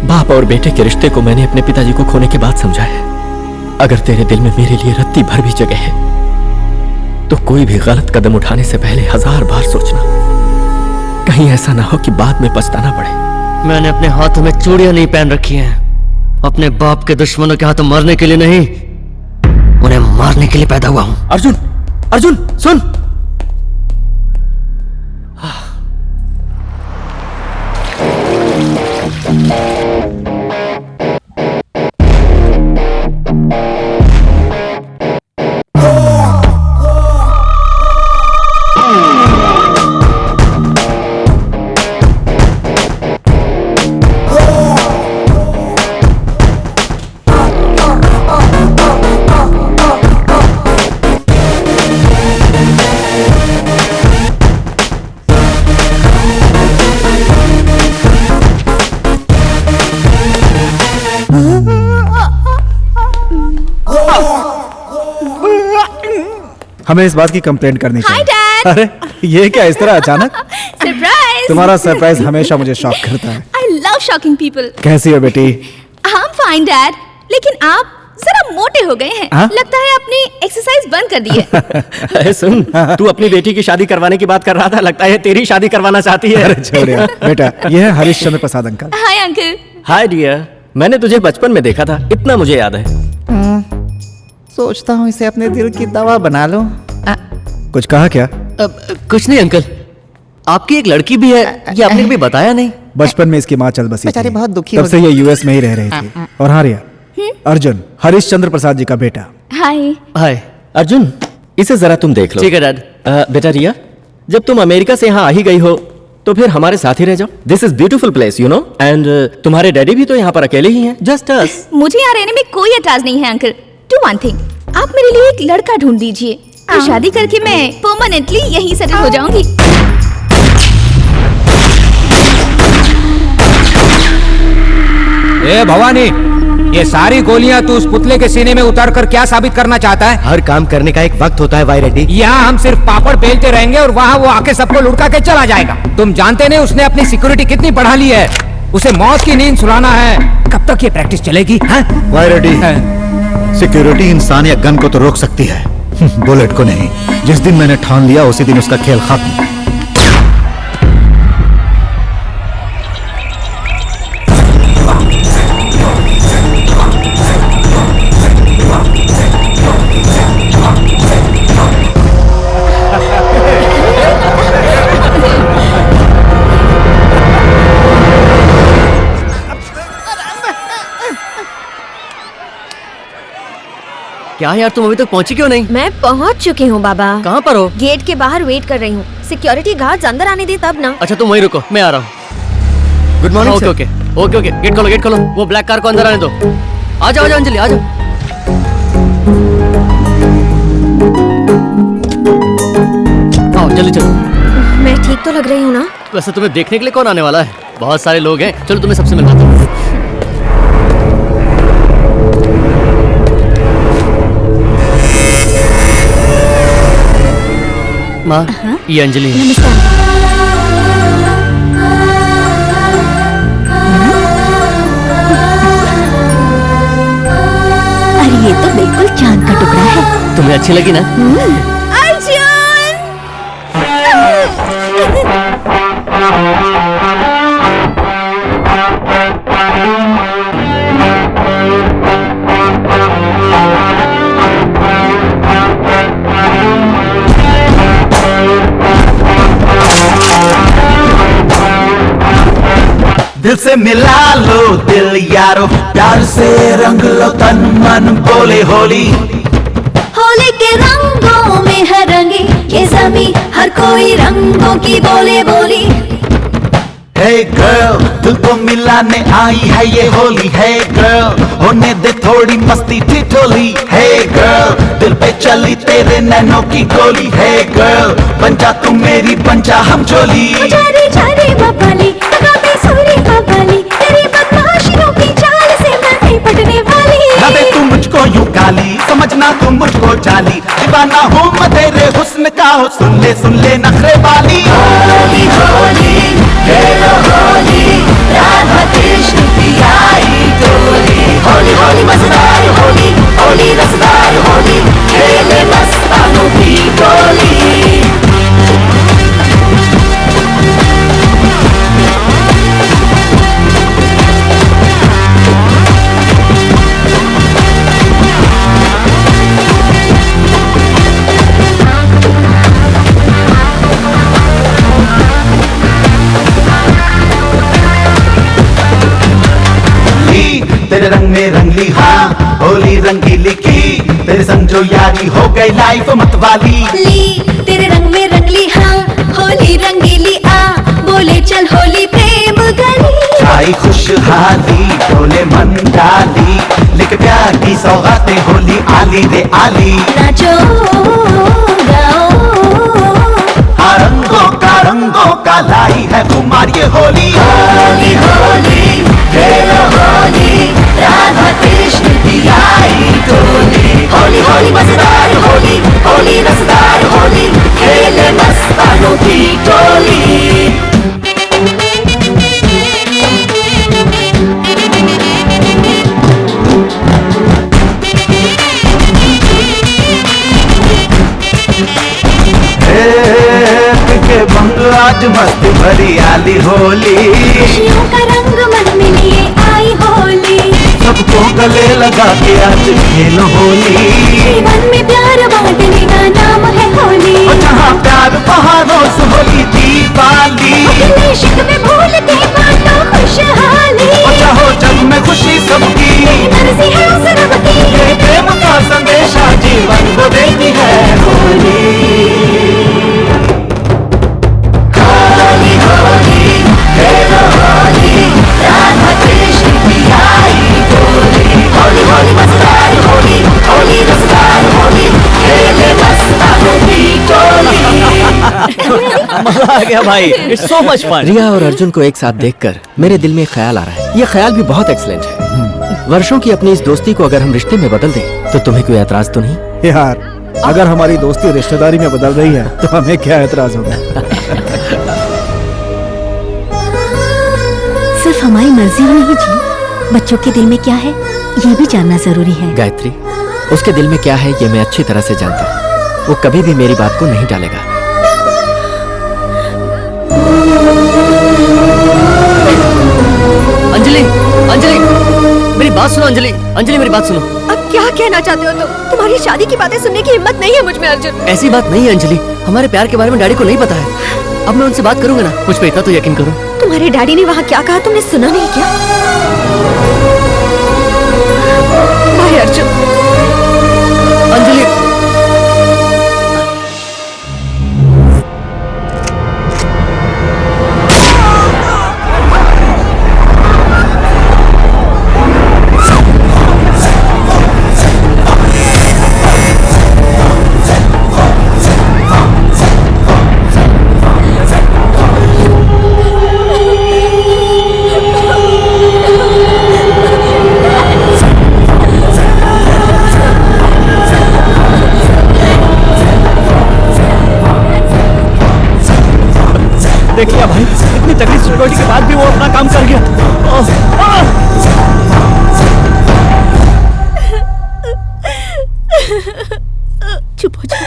Speaker 3: बाप और बेटे के रिश्ते को मैंने अपने पिताजी को खोने के बाद समझा है। अगर तेरे दिल में मेरे लिए रत्ती भर भी जगह है तो कोई भी गलत कदम उठाने से पहले 1000 बार सोचना, कहीं ऐसा ना हो कि बाद में पछताना पड़े।
Speaker 9: मैंने अपने हाथों में चूड़ियां नहीं पहन रखी हैं। अपने बाप के दुश्मनों के हाथों मरने के लिए नहीं, उन्हें मारने के लिए पैदा हुआ हूं।
Speaker 3: अर्जुन, अर्जुन सुन।
Speaker 8: हमें इस बात की कंप्लेंट करनी चाहिए।
Speaker 13: Dad!
Speaker 8: अरे ये क्या इस तरह अचानक?
Speaker 13: सरप्राइज!
Speaker 8: तुम्हारा सरप्राइज हमेशा मुझे शॉक करता है।
Speaker 13: I love shocking people.
Speaker 8: कैसी हो बेटी?
Speaker 13: I'm fine, Dad. लेकिन आप जरा मोटे हो गए हैं।
Speaker 8: हाँ?
Speaker 13: लगता है अपनी एक्सरसाइज बंद कर दी है।
Speaker 3: अरे सुन, तू अपनी बेटी की शादी करवाने की बात कर रहा था, लगता है तेरी शादी करवाना चाहती है।
Speaker 8: अरे छोड़ यार। बेटा ये है Harishchandra Prasad uncle.
Speaker 13: Hi uncle.
Speaker 3: Hi dear, मैंने तुझे बचपन में देखा था, इतना मुझे याद है।
Speaker 8: सोचता हूँ इसे अपने दिल की दवा बना लूं। कुछ कहा क्या?
Speaker 9: कुछ नहीं अंकल, आपकी एक लड़की भी है, ये आपने कभी बताया नहीं।
Speaker 8: बचपन में इसकी माँ चल बसी
Speaker 14: बेचारी
Speaker 8: थी।
Speaker 14: बहुत दुखी
Speaker 8: तब
Speaker 14: हो
Speaker 8: से
Speaker 14: गई।
Speaker 8: ये यूएस में ही रह रही थी। और हाँ रिया, अर्जुन हरिश्चंद्र प्रसाद जी का बेटा।
Speaker 13: हाय।
Speaker 9: हाय
Speaker 3: अर्जुन, इसे जरा तुम देख लो।
Speaker 9: ठीक है डैड।
Speaker 3: बेटा रिया, जब तुम अमेरिका से यहाँ आ ही गई हो तो फिर हमारे साथ ही रह जाओ। This is beautiful place you know, and तुम्हारे डैडी भी तो यहाँ पर अकेले ही हैं, जस्ट अस।
Speaker 13: मुझे यहाँ रहने में कोई एतराज नहीं है अंकल। डू वन थिंग, आप मेरे लिए एक लड़का ढूंढ दीजिए, तो शादी करके मैं परमानेंटली यहीं सेटल हो जाऊंगी।
Speaker 4: ए भवानी, ये सारी गोलियां तू उस पुतले के सीने में उतार कर क्या साबित करना चाहता है?
Speaker 5: हर काम करने का एक वक्त होता है भाई रेड्डी।
Speaker 4: यहाँ हम सिर्फ पापड़ बेलते रहेंगे और वहाँ वो आके सबको लुढ़का के चला जाएगा। तुम जानते नहीं उसने अपनी सिक्योरिटी कितनी बढ़ा ली है। उसे मौत की नींद सुलाना है। कब तक ये प्रैक्टिस चलेगी?
Speaker 1: भाई रेड्डी, सिक्योरिटी इंसान या गन को तो रोक सकती है, बुलेट को नहीं। जिस दिन मैंने ठान लिया उसी दिन उसका खेल खत्म।
Speaker 9: क्या यार, तुम अभी तक पहुंची क्यों नहीं?
Speaker 10: मैं पहुंच चुकी हूँ बाबा।
Speaker 9: कहाँ पर हो?
Speaker 10: गेट के बाहर वेट कर रही हूँ। सिक्योरिटी गार्ड्स अंदर आने दे तब ना।
Speaker 9: अच्छा तुम वहीं रुको, मैं आ रहा हूँ। Good morning. Okay okay okay okay, gate खोलो गेट खोलो। वो ब्लैक कार को अंदर आने दो। आ जाओ अंजलि, आ जाओ। आओ जल्दी चलो।
Speaker 10: मैं ठीक तो लग रही हूँ ना?
Speaker 9: वैसे तुम्हें देखने के लिए कौन आने वाला है? बहुत सारे लोग हैं। चलो तुम्हें सबसे मिलवाता हूँ। माँ, ये अंजलि है।
Speaker 2: अरे ये तो बिल्कुल चांद का टुकड़ा है।
Speaker 9: तुम्हें अच्छी लगी ना?
Speaker 11: दिल से मिला लो दिल यारो, प्यार से रंग लो तन मन, बोले होली।
Speaker 12: होली के रंगों में है रंगी ये ज़मीं, हर कोई रंगों की बोले बोली।
Speaker 11: Hey girl, दिल को मिलाने आई है ये होली। Hey girl, होने दे थोड़ी मस्ती ठिठोली। Hey girl, दिल पे चली तेरे नैनों की गोली। Hey girl, बन जा तू मेरी, बन जा हम चोली।
Speaker 12: जारे जारे बबाली, लगा दे सूरी बबाली, तेरी बदमाशियों की चाल से मैं नहीं पटने वाली।
Speaker 11: ना दे तू मुझको यूं गाली, समझना तू मुझको जाली, दीवाना हूँ मैं तेरे हुस्न का, हो सुन ले नखरे वाली।
Speaker 12: होली होली खेलो होली, राधा कृष्ण की आई टोली। होली होली मजेदार होली, होली रसदार होली, खेले मस्तानों की टोली।
Speaker 11: तेरे रंग में रंगली हाँ होली रंगीली की, तेरे संग जो यारी हो गई लाइफ मतवाली।
Speaker 12: ली तेरे रंग में रंगली हाँ होली रंगीली, आ बोले चल होली प्रेम गली।
Speaker 11: आई खुशहाली डोले मन डाली, लिख प्यार की सौगातें होली आली रे आली।
Speaker 12: नाचो गाओ,
Speaker 11: रंगों का लाई है कुमार ये होली।
Speaker 12: होली होली खेलो होली, राधा कृष्ण की आई टोली। होली होली मजेदार होली, होली रसदार होली, खेले मस्तानों की टोली।
Speaker 11: बंग आज मस्त भरी आली होली,
Speaker 12: खुशियों का रंग मन में लिए आई होली।
Speaker 11: सबको गले लगा के आज खेलो होली,
Speaker 12: जीवन में प्यार बांटने का नाम है होली।
Speaker 11: और जहाँ प्यार वहाँ रोज होली दीवाली,
Speaker 12: अपने शिकवे भूल के बांटो खुशहाली।
Speaker 11: और चाहो जग में खुशी सबकी,
Speaker 12: मर्जी है उस रब की,
Speaker 11: ये प्रेम का संदेशा जीवन को देती है होली।
Speaker 12: होली होली खेलो होली, राधा कृष्ण की आई टोली। होली होली मजेदार होली, होली रसदार होली, खेले मस्तानों की टोली।
Speaker 3: मजा आ गया भाई, इट्स सो मच फन। रिया और अर्जुन को एक साथ देखकर मेरे दिल में एक ख्याल आ रहा है। ये ख्याल भी बहुत एक्सीलेंट है। वर्षों की अपनी इस दोस्ती को अगर हम रिश्ते में बदल दें तो तुम्हें कोई एतराज तो नहीं?
Speaker 8: यार अगर हमारी दोस्ती रिश्तेदारी में बदल रही है तो हमें क्या एतराज होगा।
Speaker 2: सिर्फ हमारी मर्जी ही नहीं जी, बच्चों के दिल में क्या है ये भी जानना जरूरी है।
Speaker 3: गायत्री, उसके दिल में क्या है ये मैं अच्छी तरह से जानता हूँ। वो कभी भी मेरी बात को नहीं टालेगा।
Speaker 9: अंजलि, अंजलि, मेरी बात सुनो। अंजलि, अंजलि मेरी बात सुनो।
Speaker 10: अब क्या कहना चाहते हो तुम? तुम्हारी शादी की बातें सुनने की हिम्मत नहीं है मुझ में अर्जुन।
Speaker 9: ऐसी बात नहीं है अंजलि, हमारे प्यार के बारे में डैडी को नहीं पता है। अब मैं उनसे बात करूंगा ना, मुझ पे इतना तो यकीन करो।
Speaker 10: तुम्हारे डैडी ने वहाँ क्या कहा तुमने सुना नहीं क्या? बाय अर्जुन।
Speaker 9: अंजलि,
Speaker 8: देख लिया भाई, इतनी तगड़ी सिक्योरिटी के बाद भी वो अपना काम कर गया।
Speaker 2: चुप हो जा।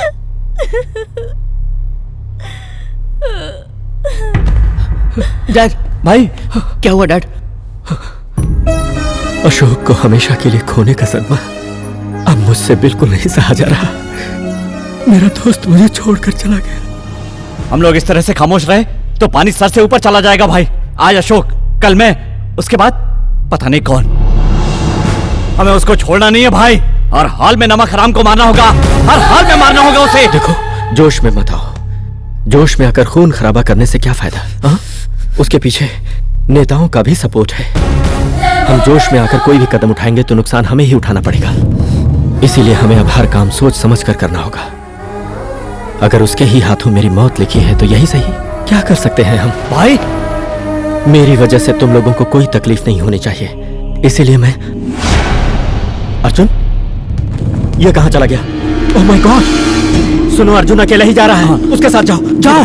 Speaker 9: डैड, भाई क्या हुआ डैड?
Speaker 3: अशोक को हमेशा के लिए खोने का सदमा अब मुझसे बिल्कुल नहीं सहा जा रहा। मेरा दोस्त मुझे छोड़कर चला गया।
Speaker 8: हम लोग इस तरह से खामोश रहे तो पानी सर से ऊपर चला जाएगा भाई। आज अशोक, कल मैं
Speaker 9: उसके बाद पता नहीं कौन। हमें उसको छोड़ना नहीं है भाई, हर हाल में नमक हराम को मारना होगा, हर हाल में मारना होगा उसे।
Speaker 3: देखो, जोश में मत आओ। जोश में आकर खून खराबा करने से क्या फायदा? हाँ? उसके पीछे नेताओं का भी सपोर्ट है। हम जोश में आकर कोई भी कदम उठाएंगे तो नुकसान हमें ही उठाना पड़ेगा। इसीलिए हमें अब हर काम सोच समझ कर करना होगा। अगर उसके ही हाथों मेरी मौत लिखी है तो यही सही। क्या कर सकते हैं हम?
Speaker 9: भाई,
Speaker 3: मेरी वजह से तुम लोगों को कोई तकलीफ नहीं होनी चाहिए, इसीलिए मैं। अर्जुन, ये कहां चला गया? Oh my God! सुनो, अर्जुन अकेला ही जा रहा है। उसके साथ जाओ, जाओ।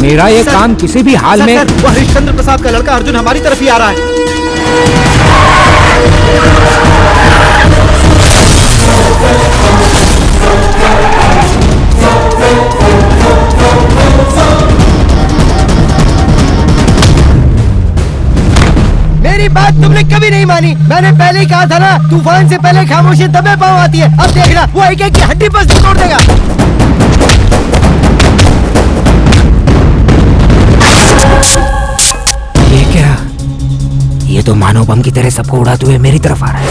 Speaker 4: मेरा ये काम किसी भी हाल में।
Speaker 8: वो हरिश्चंद्र प्रसाद का लड़का अर्जुन हमारी तरफ ही आ रहा है।
Speaker 5: मेरी बात तुमने कभी नहीं मानी। मैंने पहले ही कहा था ना, तूफान से पहले खामोशी दबे पांव आती है। अब देखना, वो एक एक की हड्डी पर तोड़ देगा।
Speaker 4: ये क्या? ये तो मानव बम की तरह सबको उड़ाते हुए मेरी तरफ आ रहा है।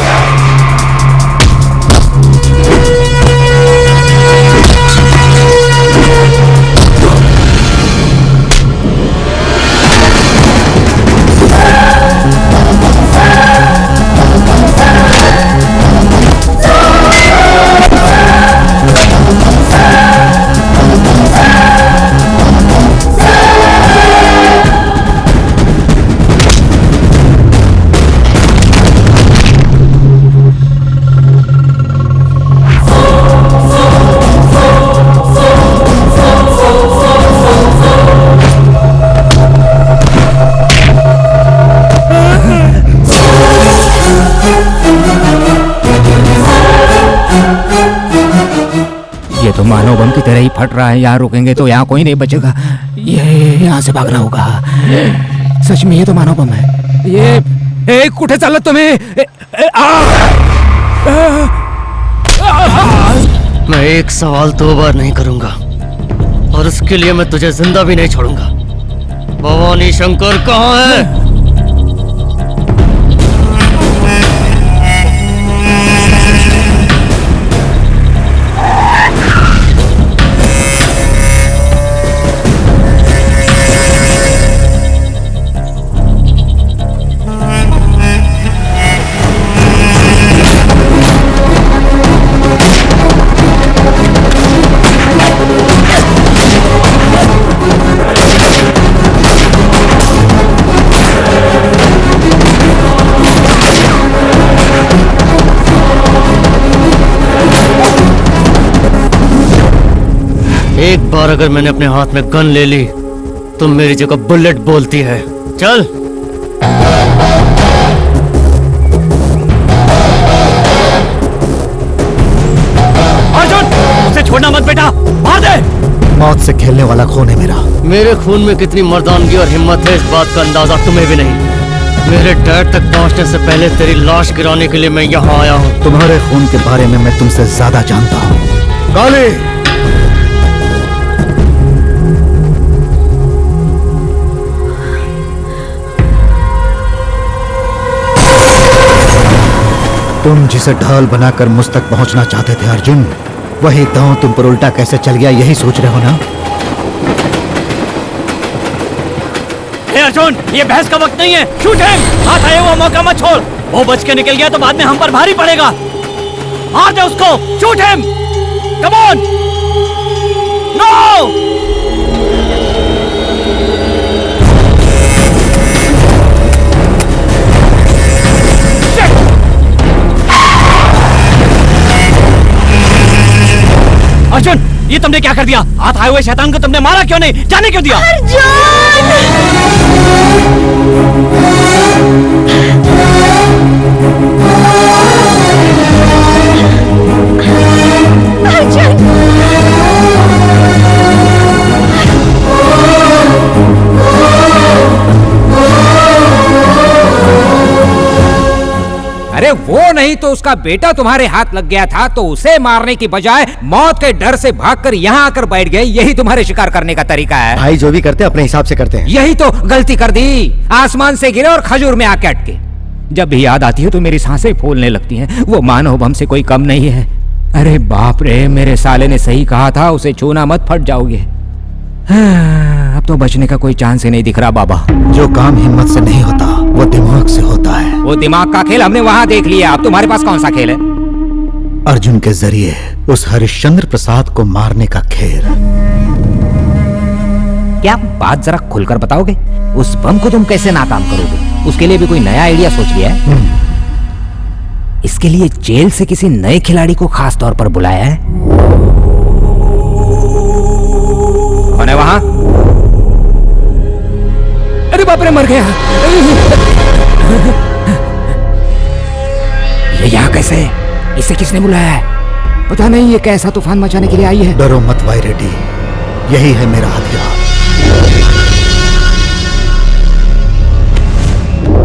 Speaker 4: तो मानव बम की तरह ही फट रहा है। यहाँ रुकेंगे तो यहाँ कोई नहीं बचेगा। ये यहाँ से भागना होगा। सच में ये तो मानव बम है। ये कुठे चालत तुम्ही?
Speaker 9: मैं एक सवाल 2 बार नहीं करूंगा, और उसके लिए मैं तुझे जिंदा भी नहीं छोड़ूंगा। भवानी शंकर कहाँ है? एक बार अगर मैंने अपने हाथ में गन ले ली तो मेरी जगह बुलेट बोलती है। चल। अर्जुन, उसे छोड़ना मत बेटा, मार दे।
Speaker 1: मौत से खेलने वाला खून है मेरा।
Speaker 9: मेरे खून में कितनी मर्दानगी और हिम्मत है, इस बात का अंदाजा तुम्हें भी नहीं। मेरे डैड तक पहुंचने से पहले तेरी लाश गिराने के लिए मैं यहाँ आया हूँ।
Speaker 1: तुम्हारे खून के बारे में मैं तुमसे ज्यादा जानता हूँ।
Speaker 6: काली,
Speaker 1: तुम जिसे ढाल बनाकर मुझ तक पहुंचना चाहते थे अर्जुन, वही दांव तुम पर उल्टा कैसे चल गया, यही सोच रहे हो ना?
Speaker 9: हे अर्जुन, ये बहस का वक्त नहीं है। Shoot him. हाथ आए वो मौका मत छोड़। वो बच के निकल गया तो बाद में हम पर भारी पड़ेगा। मार दे उसको। Shoot him. Come on. No. Arjun, ये तुमने क्या कर दिया? हाथ आए हुए शैतान को तुमने मारा क्यों नहीं? जाने क्यों दिया?
Speaker 4: अरे अरे वो नहीं तो उसका बेटा तुम्हारे हाथ लग गया था तो उसे मारने की बजाय मौत के डर से भागकर यहाँ आकर बैठ गए। यही तुम्हारे शिकार करने का तरीका है।
Speaker 5: भाई जो भी करते हैं अपने हिसाब से करते हैं।
Speaker 4: यही तो गलती कर दी, आसमान से गिरे और खजूर में आके अटके। जब भी याद आती है तो मेरी सांसें फूलने लगती हैं। वो मानव हमसे कोई कम नहीं है। अरे बाप रे, मेरे साले ने सही कहा था, उसे छूना मत, फट जाओगे। अब तो बचने का कोई चांस ही नहीं दिख रहा बाबा।
Speaker 1: जो काम हिम्मत से नहीं होता वो दिमाग से होता है।
Speaker 4: वो दिमाग का खेल हमने वहां देख लिया, अब तुम्हारे पास कौन सा खेल है?
Speaker 1: अर्जुन के जरिए उस हरिश्चंद्र प्रसाद को मारने का खेल।
Speaker 4: क्या बात जरा खुलकर बताओगे? उस बम को तुम कैसे नाकाम करोगे? उसके लिए भी कोई नया आइडिया सोच लिया है? इसके लिए जेल से किसी नए खिलाड़ी को खास तौर पर बुलाया है? कौन है वहां? अरे बाप रे, मर गया। ये यहाँ कैसे? इसे किसने बुलाया है? पता नहीं ये कैसा तूफान मचाने के लिए आई है।
Speaker 1: डरो मत वाई रेड्डी, यही है मेरा हथियार।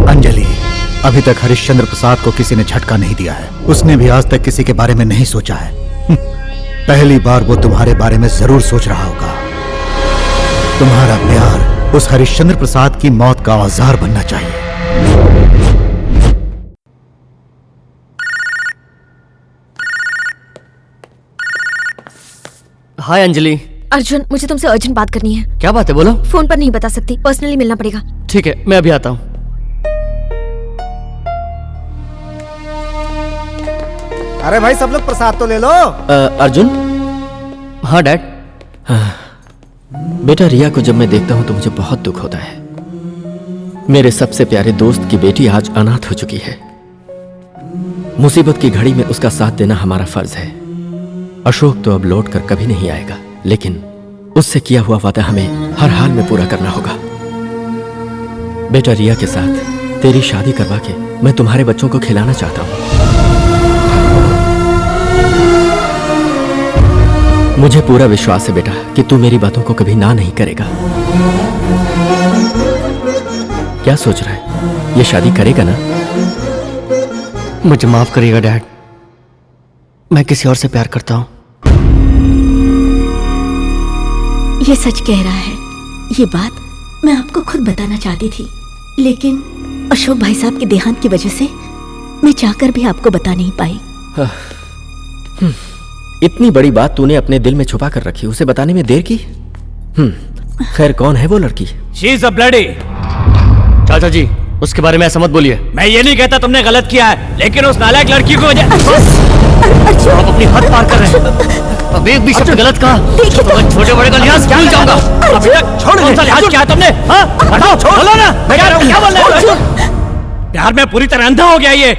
Speaker 1: अंजलि, अभी तक हरिश्चंद्र प्रसाद को किसी ने झटका नहीं दिया है। उसने भी आज तक किसी के बारे में नहीं सोचा है। पहली बार वो तुम्हारे बारे में जरूर सोच रहा होगा। तुम्हारा प्यार उस हरिश्चंद्र प्रसाद की मौत का औजार बनना चाहिए।
Speaker 9: हाय अंजलि।
Speaker 10: अर्जुन, मुझे तुमसे अर्जेंट बात करनी है।
Speaker 9: क्या बात है, बोलो।
Speaker 10: फोन पर नहीं बता सकती, पर्सनली मिलना पड़ेगा।
Speaker 9: ठीक है, मैं अभी आता हूँ।
Speaker 8: अरे भाई सब लोग प्रसाद तो ले लो।
Speaker 9: अर्जुन। हाँ डैड। बेटा, रिया को जब मैं देखता हूं तो मुझे बहुत दुख होता है। मेरे सबसे प्यारे दोस्त की बेटी आज अनाथ हो चुकी है। मुसीबत की घड़ी में उसका साथ देना हमारा फर्ज है। अशोक तो अब लौट कर कभी नहीं आएगा, लेकिन उससे किया हुआ वादा हमें हर हाल में पूरा करना होगा। बेटा, रिया के साथ तेरी शादी करवा के मैं तुम्हारे बच्चों को खिलाना चाहता हूं। मुझे पूरा विश्वास है बेटा कि तू मेरी बातों को कभी ना नहीं करेगा। क्या सोच रहा है? ये शादी करेगा ना?
Speaker 5: मुझे माफ करिएगा डैड, मैं किसी और से प्यार करता हूं।
Speaker 2: ये सच कह रहा है। ये बात मैं आपको खुद बताना चाहती थी, लेकिन अशोक भाई साहब के देहांत की वजह से मैं चाहकर भी आपको बता नहीं पाई।
Speaker 3: इतनी बड़ी बात तूने अपने दिल में छुपा कर रखी, उसे बताने में देर की? खैर, कौन है वो लड़की?
Speaker 7: She is a bloody।
Speaker 5: चाचा जी, उसके बारे में ऐसा मत बोलिए।
Speaker 7: मैं ये नहीं कहता तुमने गलत किया है, लेकिन उस नालायक लड़की को
Speaker 5: आप अपनी हद पार कर रहे हैं। अब एक भी शब्द गलत कहा तो मैं छोटे बड़े का लिहाज भूल जाऊंगा।
Speaker 7: अभी तक छोड़, कौन सा लिहाज किया है तुमने? हाँ, हटाओ, बोलो ना। मैं कह रहा हूँ, क्या बोल रहे हो? प्यार में पूरी तरह अंधा हो गया ये।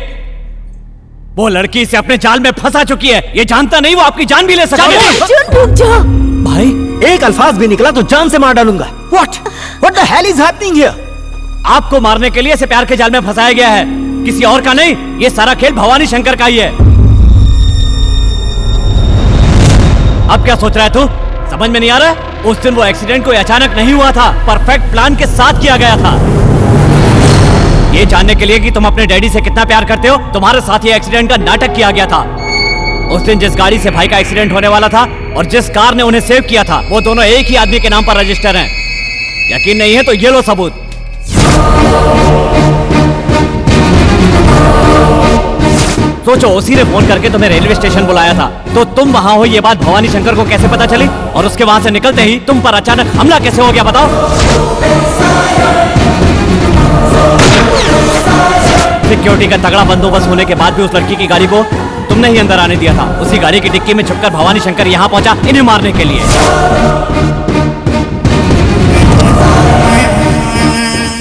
Speaker 7: वो लड़की इसे अपने जाल में फंसा चुकी है। ये जानता नहीं वो आपकी जान भी ले सकती है।
Speaker 2: रुक जाओ।
Speaker 8: भाई, एक अल्फाज भी निकला तो जान से मार डालूंगा। What the hell is happening here?
Speaker 7: आपको मारने के लिए इसे प्यार के जाल में फंसाया गया है, किसी और का नहीं। ये सारा खेल भवानी शंकर का ही है। अब क्या सोच रहा है तू? समझ में नहीं आ रहा है? उस दिन वो एक्सीडेंट कोई अचानक नहीं हुआ था, परफेक्ट प्लान के साथ किया गया था। ये जानने के लिए कि तुम अपने डैडी से कितना प्यार करते हो, तुम्हारे साथ ये एक्सीडेंट का नाटक किया गया था। उस दिन जिस गाड़ी से भाई का एक्सीडेंट होने वाला था और जिस कार ने उन्हें सेव किया था, वो दोनों एक ही आदमी के नाम पर रजिस्टर हैं। यकीन नहीं है तो ये लो सबूत। सोचो, उसी ने फोन करके तुम्हें रेलवे स्टेशन बुलाया था, तो तुम वहां हो ये बात भवानी शंकर को कैसे पता चली? और उसके वहां से निकलते ही तुम पर अचानक हमला कैसे हो गया, बताओ? सिक्योरिटी का तगड़ा बंदोबस्त होने के बाद भी उस लड़की की गाड़ी को तुमने ही अंदर आने दिया था। उसी गाड़ी की डिक्की में छुपकर भवानी शंकर यहाँ पहुंचा इन्हें मारने के लिए।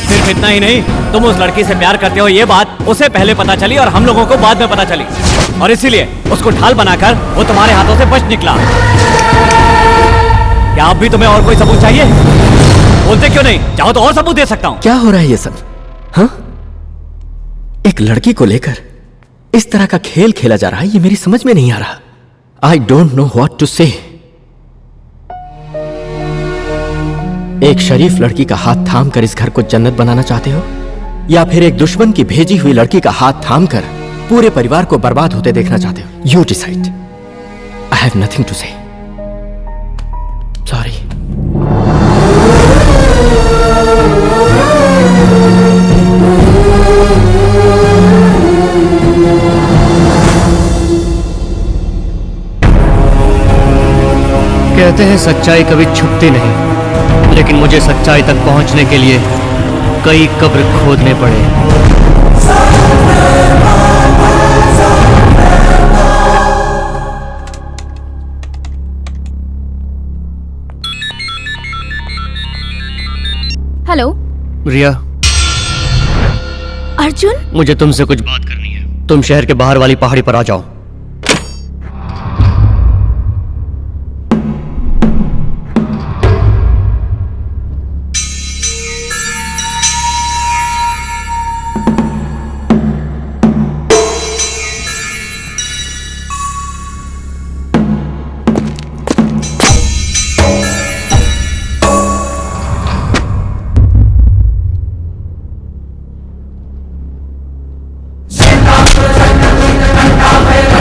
Speaker 7: सिर्फ इतना ही नहीं, तुम उस लड़की से प्यार करते हो ये बात उसे पहले पता चली और हम लोगों को बाद में पता चली, और इसीलिए उसको ढाल बनाकर वो तुम्हारे हाथों से बच निकला। क्या अब भी तुम्हें और कोई सबूत चाहिए? बोलते क्यों नहीं? चाहो तो और सबूत दे सकता हूँ।
Speaker 3: क्या हो रहा है ये सब? हाँ, एक लड़की को लेकर इस तरह का खेल खेला जा रहा है, ये मेरी समझ में नहीं आ रहा। I don't know what to say. एक शरीफ लड़की का हाथ थाम कर इस घर को जन्नत बनाना चाहते हो, या फिर एक दुश्मन की भेजी हुई लड़की का हाथ थाम कर पूरे परिवार को बर्बाद होते देखना चाहते हो? You decide. I have nothing to say. Sorry.
Speaker 9: कहते हैं सच्चाई कभी छुपती नहीं, लेकिन मुझे सच्चाई तक पहुंचने के लिए कई कब्र खोदने पड़े।
Speaker 13: हेलो
Speaker 9: रिया,
Speaker 2: अर्जुन,
Speaker 9: मुझे तुमसे कुछ बात करनी है। तुम शहर के बाहर वाली पहाड़ी पर आ जाओ।
Speaker 12: Hey!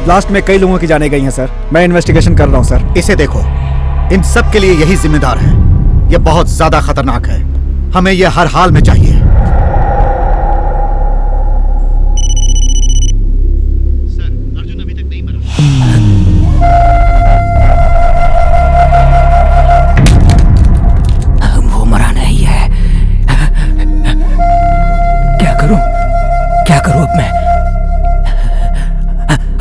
Speaker 8: लास्ट में कई लोगों की जाने गई हैं सर। मैं इन्वेस्टिगेशन कर रहा हूँ सर।
Speaker 1: इसे देखो, इन सब के लिए यही जिम्मेदार है। यह बहुत ज्यादा खतरनाक है, हमें यह हर हाल में चाहिए।
Speaker 4: वो मरा नहीं है। क्या करूं अब मैं?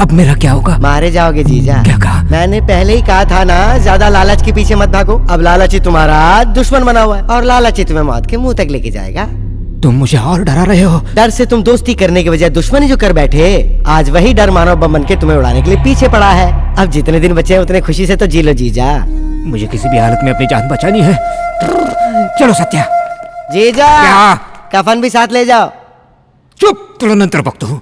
Speaker 4: अब मेरा क्या होगा?
Speaker 5: मारे जाओगे जीजा।
Speaker 4: क्या कहा?
Speaker 5: मैंने पहले ही कहा था ना, ज्यादा लालच के पीछे मत भागो। अब लालच ही तुम्हारा दुश्मन बना हुआ है और लालच ही तुम्हें मौत के मुंह तक लेके जाएगा।
Speaker 4: तुम मुझे और डरा रहे हो।
Speaker 5: डर से तुम दोस्ती करने के बजाय दुश्मनी जो कर बैठे, आज वही डर मानव बम बन के तुम्हें उड़ाने के लिए पीछे पड़ा है। अब जितने दिन बचे हैं उतने खुशी से तो जी लो जीजा।
Speaker 4: मुझे किसी भी हालत में अपनी जान बचानी है। चलो सत्या।
Speaker 5: जीजा
Speaker 4: क्या?
Speaker 5: कफन भी साथ ले जाओ।
Speaker 4: चुप, तुरंत नंतर बकता हूँ।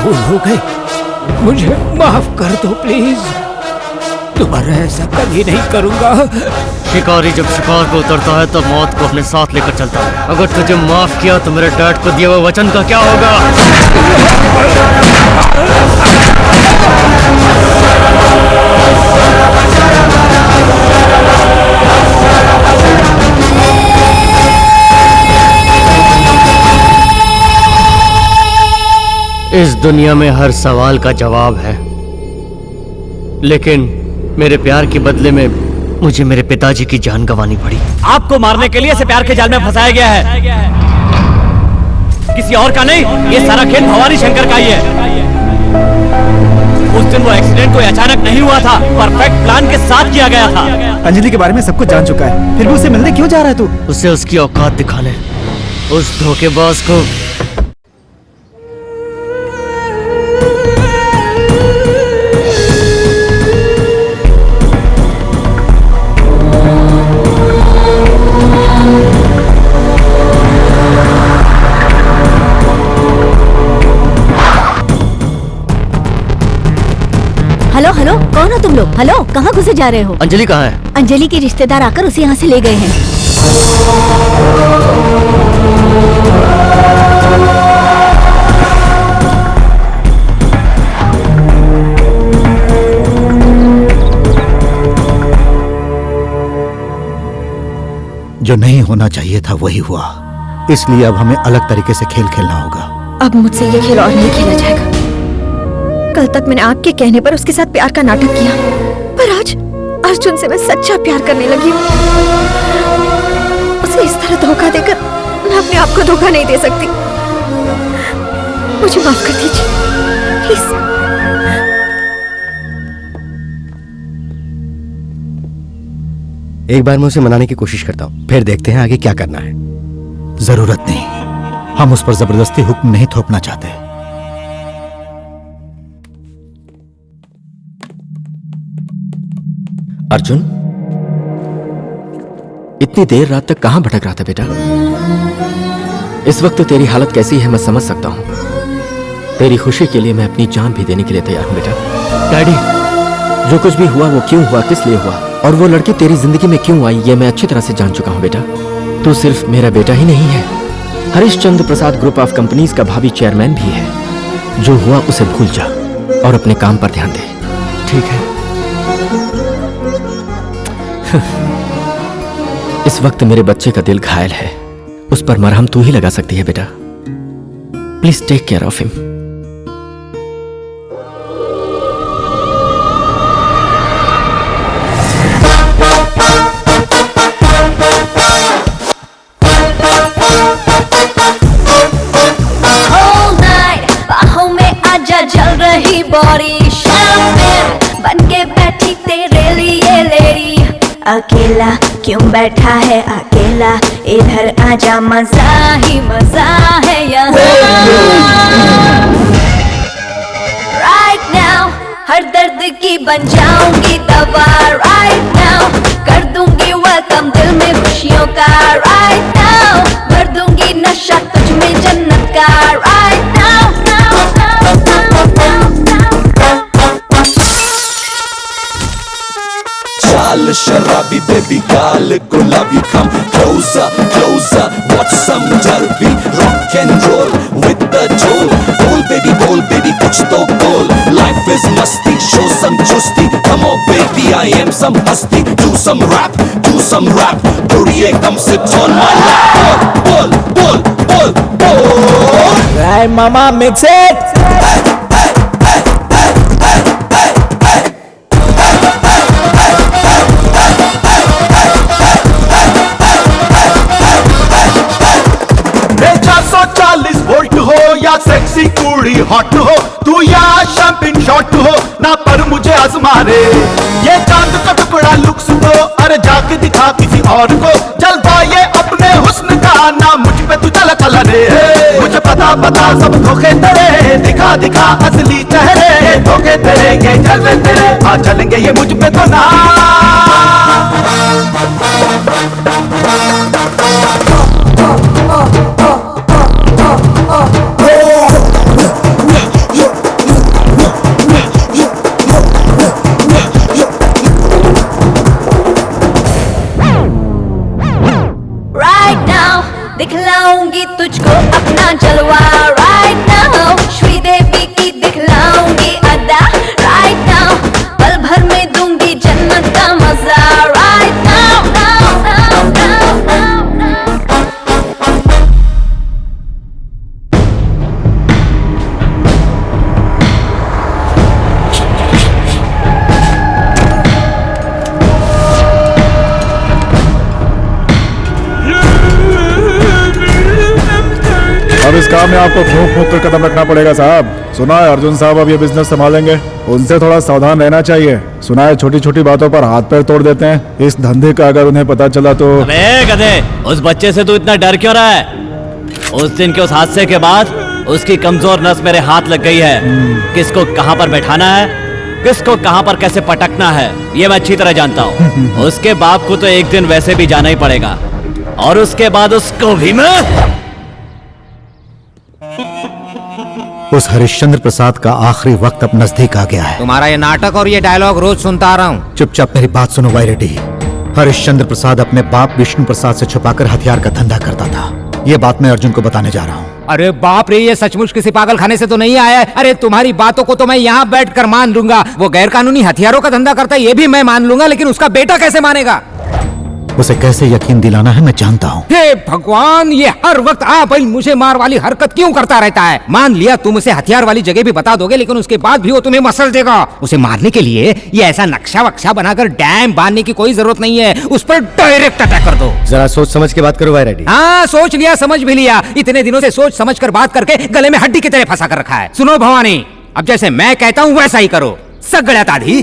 Speaker 4: भूल हो गई, मुझे माफ कर दो प्लीज। दोबारा ऐसा कभी नहीं करूंगा।
Speaker 9: शिकारी जब शिकार को उतरता है तब मौत को अपने साथ लेकर चलता है। अगर तुझे माफ किया तो मेरे डैड को दिए हुए वचन का क्या होगा? इस दुनिया में हर सवाल का जवाब है, लेकिन मेरे प्यार के बदले में मुझे मेरे पिताजी की जान गंवानी पड़ी।
Speaker 7: आपको मारने के लिए इसे प्यार के जाल में फंसाया गया है, किसी और का नहीं। ये सारा खेल भवानी शंकर का ही है। उस दिन वो एक्सीडेंट कोई अचानक नहीं हुआ था, परफेक्ट प्लान के साथ किया गया था।
Speaker 8: अंजलि के बारे में सब कुछ जान चुका है, फिर भी उसे मिलने क्यों जा रहा है तू?
Speaker 9: उसे उसकी औकात दिखाने, उस धोखेबाज को।
Speaker 2: तुम लोग? हेलो, कहाँ घुसे जा रहे हो?
Speaker 9: अंजलि कहाँ है?
Speaker 2: अंजलि के रिश्तेदार आकर उसे यहाँ से ले गए हैं।
Speaker 1: जो नहीं होना चाहिए था वही हुआ, इसलिए अब हमें अलग तरीके से खेल खेलना होगा।
Speaker 10: अब मुझसे ये खेल और नहीं खेला जाएगा। कल तक मैंने आपके कहने पर उसके साथ प्यार का नाटक किया, पर आज अर्जुन से मैं सच्चा प्यार करने लगी हूँ। उसे इस तरह धोखा देकर मैं अपने आप को धोखा नहीं दे सकती। मुझे माफ कर दीजिए प्लीज।
Speaker 5: एक बार मैं उसे मनाने की कोशिश करता हूँ, फिर देखते हैं आगे क्या करना है।
Speaker 1: जरूरत नहीं, हम उस पर जबरदस्ती हुक्म नहीं थोपना चाहते।
Speaker 3: अर्जुन, इतनी देर रात तक कहां भटक रहा था बेटा? इस वक्त तो तेरी हालत कैसी है मैं समझ सकता हूं। तेरी खुशी के लिए मैं अपनी जान भी देने के लिए तैयार हूं बेटा। डैडी, जो कुछ भी हुआ वो क्यों हुआ, किस लिए हुआ, और वो लड़की तेरी जिंदगी में क्यों आई, ये मैं अच्छी तरह से जान चुका हूं बेटा। तू सिर्फ मेरा बेटा ही नहीं है, हरिश्चंद्र प्रसाद ग्रुप ऑफ कंपनीज का भावी चेयरमैन भी है। जो हुआ उसे भूल जा और अपने काम पर ध्यान दे, ठीक है? इस वक्त मेरे बच्चे का दिल घायल है, उस पर मरहम तू ही लगा सकती है बेटा। Please take care of him.
Speaker 12: जल रही बॉडी शैंपेन बनके बैठी तेरे लिए लेडी। अकेला क्यों बैठा है अकेला, इधर आजा मजा ही मजा है यहाँ। Right now हर दर्द की बन जाऊंगी दवा। Right now कर दूंगी वेलकम दिल में खुशियों का। Right now भर दूंगी नशा तुझ में जन्नत का। Right now
Speaker 11: चाल शराबी बेबी गाल गुलाबी, come closer closer watch some जर्बी, rock and roll with the joel, बोल baby कुछ तो बोल, life is मस्ती show some चुस्ती, come on baby I am some हस्ती, do some rap पूरी एकदम sit on my lap, बोल
Speaker 8: Hey mama mix it।
Speaker 11: Volt हो या सेक्सी कुड़ी हॉट हो, तू या शैंपिन शॉट हो ना, पर मुझे आजमा रे। ये चांद का टुकड़ा लुक्स दो, अरे जाके दिखा किसी और को जलवा ये अपने हुस्न का, ना मुझ पे तू चला रे। मुझे पता सब धोखे तेरे, दिखा असली चेहरे, धोखे तेरे ये जलवे तेरे, आ चलेंगे ये मुझ पे तो ना।
Speaker 12: दिखलाऊंगी तुझको अपना जलवा। Right now श्रीदेवी की दिखलाऊंगी अदा। Right now पल भर में दूंगी जन्नत का मजा। Right now
Speaker 14: अब इस काम में आपको फूंक कर कदम रखना पड़ेगा साहब। सुना है अर्जुन साहब अब ये बिजनेस संभालेंगे, उनसे थोड़ा सावधान रहना चाहिए। सुना है छोटी छोटी बातों पर हाथ पैर तोड़ देते हैं, इस धंधे का अगर उन्हें पता चला तो।
Speaker 7: अबे गधे, उस बच्चे से तू इतना डर क्यों रहा है? उस दिन के उस हादसे के बाद उसकी कमजोर नस मेरे हाथ लग गई है। किसको कहां पर बैठाना है, किसको कहां पर कैसे पटकना है, ये मैं अच्छी तरह जानता हूँ। उसके बाप को तो एक दिन वैसे भी जाना ही पड़ेगा, और उसके बाद उसको भी मैं।
Speaker 1: उस हरिश्चंद्र प्रसाद का आखिरी वक्त अब नजदीक आ गया है।
Speaker 4: तुम्हारा ये नाटक और ये डायलॉग रोज सुनता आ रहा हूँ।
Speaker 1: चुपचाप मेरी बात सुनो वायरेडी। हरिश्चंद्र प्रसाद अपने बाप विष्णु प्रसाद से छुपाकर हथियार का धंधा करता था। ये बात मैं अर्जुन को बताने जा रहा हूँ।
Speaker 4: अरे बाप रे, ये सचमुच किसी पागल खाने से तो नहीं आया है। अरे तुम्हारी बातों को तो मैं यहाँ बैठकर मान लूंगा। वो गैर कानूनी हथियारों का धंधा करता है ये भी मैं मान लूंगा, लेकिन उसका बेटा कैसे मानेगा?
Speaker 1: उसे कैसे यकीन दिलाना है मैं जानता हूँ।
Speaker 4: हे भगवान, ये हर वक्त आप भाई मुझे मार वाली हरकत क्यों करता रहता है? मान लिया तुम उसे हथियार वाली जगह भी बता दोगे, लेकिन उसके बाद भी वो तुम्हें मसल देगा। उसे मारने के लिए ये ऐसा नक्शा वक्शा बनाकर डैम बांधने की कोई जरूरत नहीं है, उस पर डायरेक्ट अटैक कर दो।
Speaker 5: जरा सोच समझ के बात करो वायरेडी।
Speaker 4: हाँ, सोच लिया, समझ भी लिया। इतने दिनों से सोच समझ कर बात करके गले में हड्डी की तरह फंसा कर रखा है। सुनो भवानी, अब जैसे मैं कहता हूँ वैसा ही करो। सगड़ा ताधी,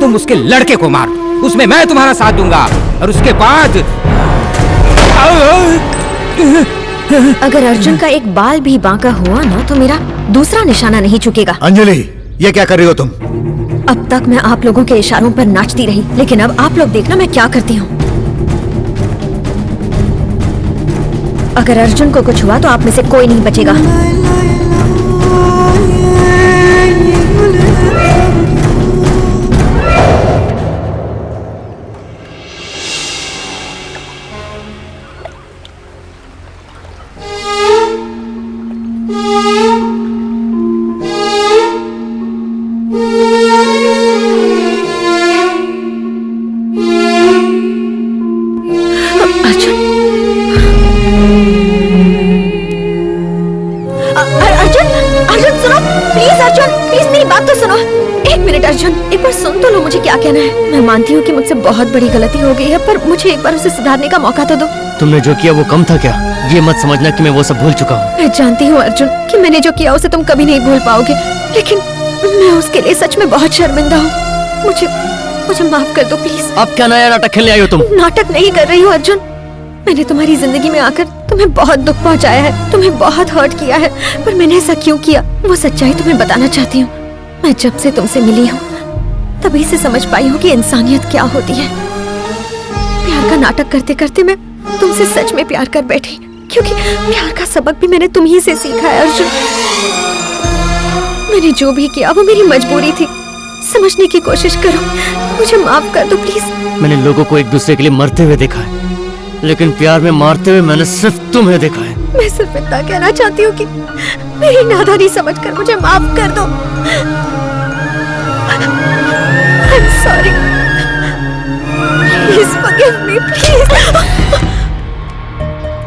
Speaker 4: तुम उसके लड़के को मार दो, उसमें मैं तुम्हारा साथ दूंगा, और उसके बाद
Speaker 10: अगर अर्जुन का एक बाल भी बांका हुआ ना तो मेरा दूसरा निशाना नहीं चुकेगा।
Speaker 1: अंजलि, ये क्या कर रही हो तुम?
Speaker 10: अब तक मैं आप लोगों के इशारों पर नाचती रही, लेकिन अब आप लोग देखना मैं क्या करती हूँ। अगर अर्जुन को कुछ हुआ तो आप में से कोई नहीं बचेगा। सुन तो लो मुझे क्या कहना है। मैं मानती हूँ कि मुझसे बहुत बड़ी गलती हो गई है, पर मुझे एक बार उसे सुधारने का मौका तो दो।
Speaker 9: तुमने जो किया वो कम था क्या? ये मत समझना कि मैं वो सब भूल चुका हूँ।
Speaker 10: मैं जानती हूँ अर्जुन कि मैंने जो किया उसे तुम कभी नहीं भूल पाओगे, लेकिन मैं उसके लिए सच में बहुत शर्मिंदा हूँ। मुझे माफ कर दो प्लीज।
Speaker 9: अब क्या नया नाटक खेलने आई हो तुम?
Speaker 10: नाटक नहीं कर रही हूँ अर्जुन। मैंने तुम्हारी जिंदगी में आकर तुम्हें बहुत दुख पहुँचाया है, तुम्हें बहुत हर्ट किया है, पर मैंने ऐसा क्यों किया वो सच्चाई तुम्हें बताना चाहती हूँ। मैं जब से तुमसे मिली हूँ तभी से समझ पाई हूँ कि इंसानियत क्या होती है। प्यार का नाटक करते करते मैं तुमसे सच में प्यार कर बैठी, क्योंकि प्यार का सबक भी मैंने तुम ही से सीखा है अर्जुन। मैंने जो भी किया वो मेरी मजबूरी थी। समझने की कोशिश करो, मुझे माफ कर दो प्लीज।
Speaker 9: मैंने लोगों को एक दूसरे के लिए मरते हुए देखा है, लेकिन प्यार में मारते हुए मैंने सिर्फ तुम्हें देखा है।
Speaker 10: मैं सिर्फ इतना कहना चाहती हूँ कि मेरी नादानी समझकर मुझे माफ कर दो। I'm sorry. Please forgive me, please.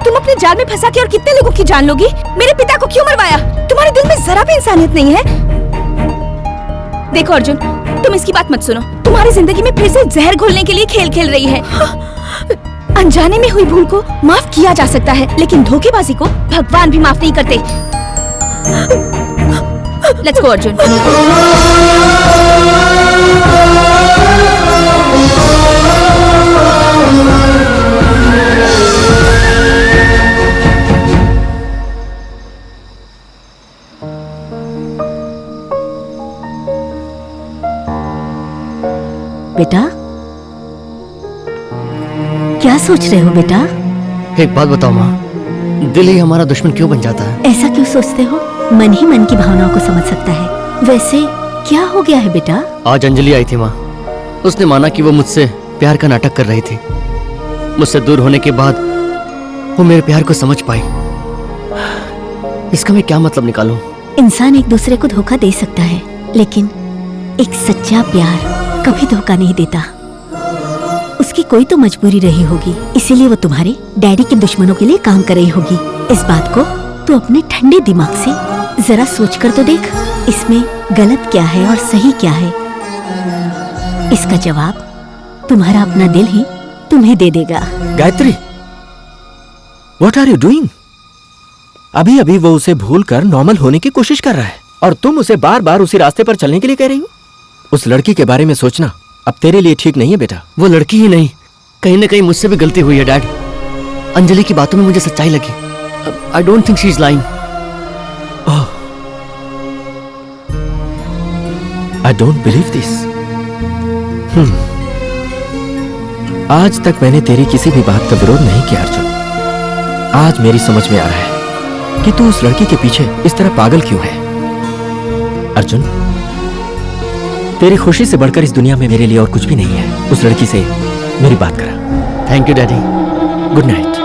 Speaker 13: तुम अपने जाल में फंसा के और कितने लोगों की जान लोगी? मेरे पिता को क्यों मरवाया? तुम्हारे दिल में जरा भी इंसानियत नहीं है? देखो अर्जुन, तुम इसकी बात मत सुनो। तुम्हारी जिंदगी में फिर से जहर घोलने के लिए खेल खेल रही है। अनजाने में हुई भूल को माफ किया जा सकता है, लेकिन धोखेबाजी को भगवान भी माफ नहीं करते। Let's go Arjun.
Speaker 2: बेटा, क्या सोच रहे हो बेटा?
Speaker 9: एक बात बताओ माँ, दिल ही हमारा दुश्मन क्यों बन जाता है?
Speaker 2: ऐसा क्यों सोचते हो? मन ही मन की भावनाओं को समझ सकता है। वैसे क्या हो गया है बेटा?
Speaker 9: आज अंजलि आई थी माँ। उसने माना कि वो मुझसे प्यार का नाटक कर रही थी। मुझसे दूर होने के बाद वो मेरे प्यार को समझ पाई। इसका मैं क्या मतलब निकालूं?
Speaker 2: इंसान एक दूसरे को धोखा दे सकता है, लेकिन एक सच्चा प्यार कभी धोखा नहीं देता। उसकी कोई तो मजबूरी रही होगी, इसीलिए वो तुम्हारे डैडी के दुश्मनों के लिए काम कर रही होगी। इस बात को तो अपने ठंडे दिमाग से जरा सोच कर तो देख, इसमें गलत क्या है और सही क्या है। इसका जवाब तुम्हारा अपना दिल ही तुम्हें दे देगा।
Speaker 3: Gayatri, what are you doing? अभी अभी वो उसे भूलकर नॉर्मल होने की कोशिश कर रहा है, और तुम उसे बार बार उसी रास्ते पर चलने के लिए कह रही हो। उस लड़की के बारे में सोचना अब तेरे लिए ठीक नहीं है बेटा।
Speaker 9: वो लड़की ही नहीं, कहीं ना कहीं मुझसे भी गलती हुई है डैड। अंजलि की बातों में मुझे सच्चाई लगी। I don't think she is lying.
Speaker 3: I don't believe this. आज तक मैंने तेरी किसी भी बात का विरोध नहीं किया अर्जुन। आज मेरी समझ में आ रहा है कि तू उस लड़की के पीछे इस तरह पागल क्यों है। अर्जुन, तेरी खुशी से बढ़कर इस दुनिया में मेरे लिए और कुछ भी नहीं है। उस लड़की से मेरी बात करा।
Speaker 9: Thank you daddy.
Speaker 3: Good night.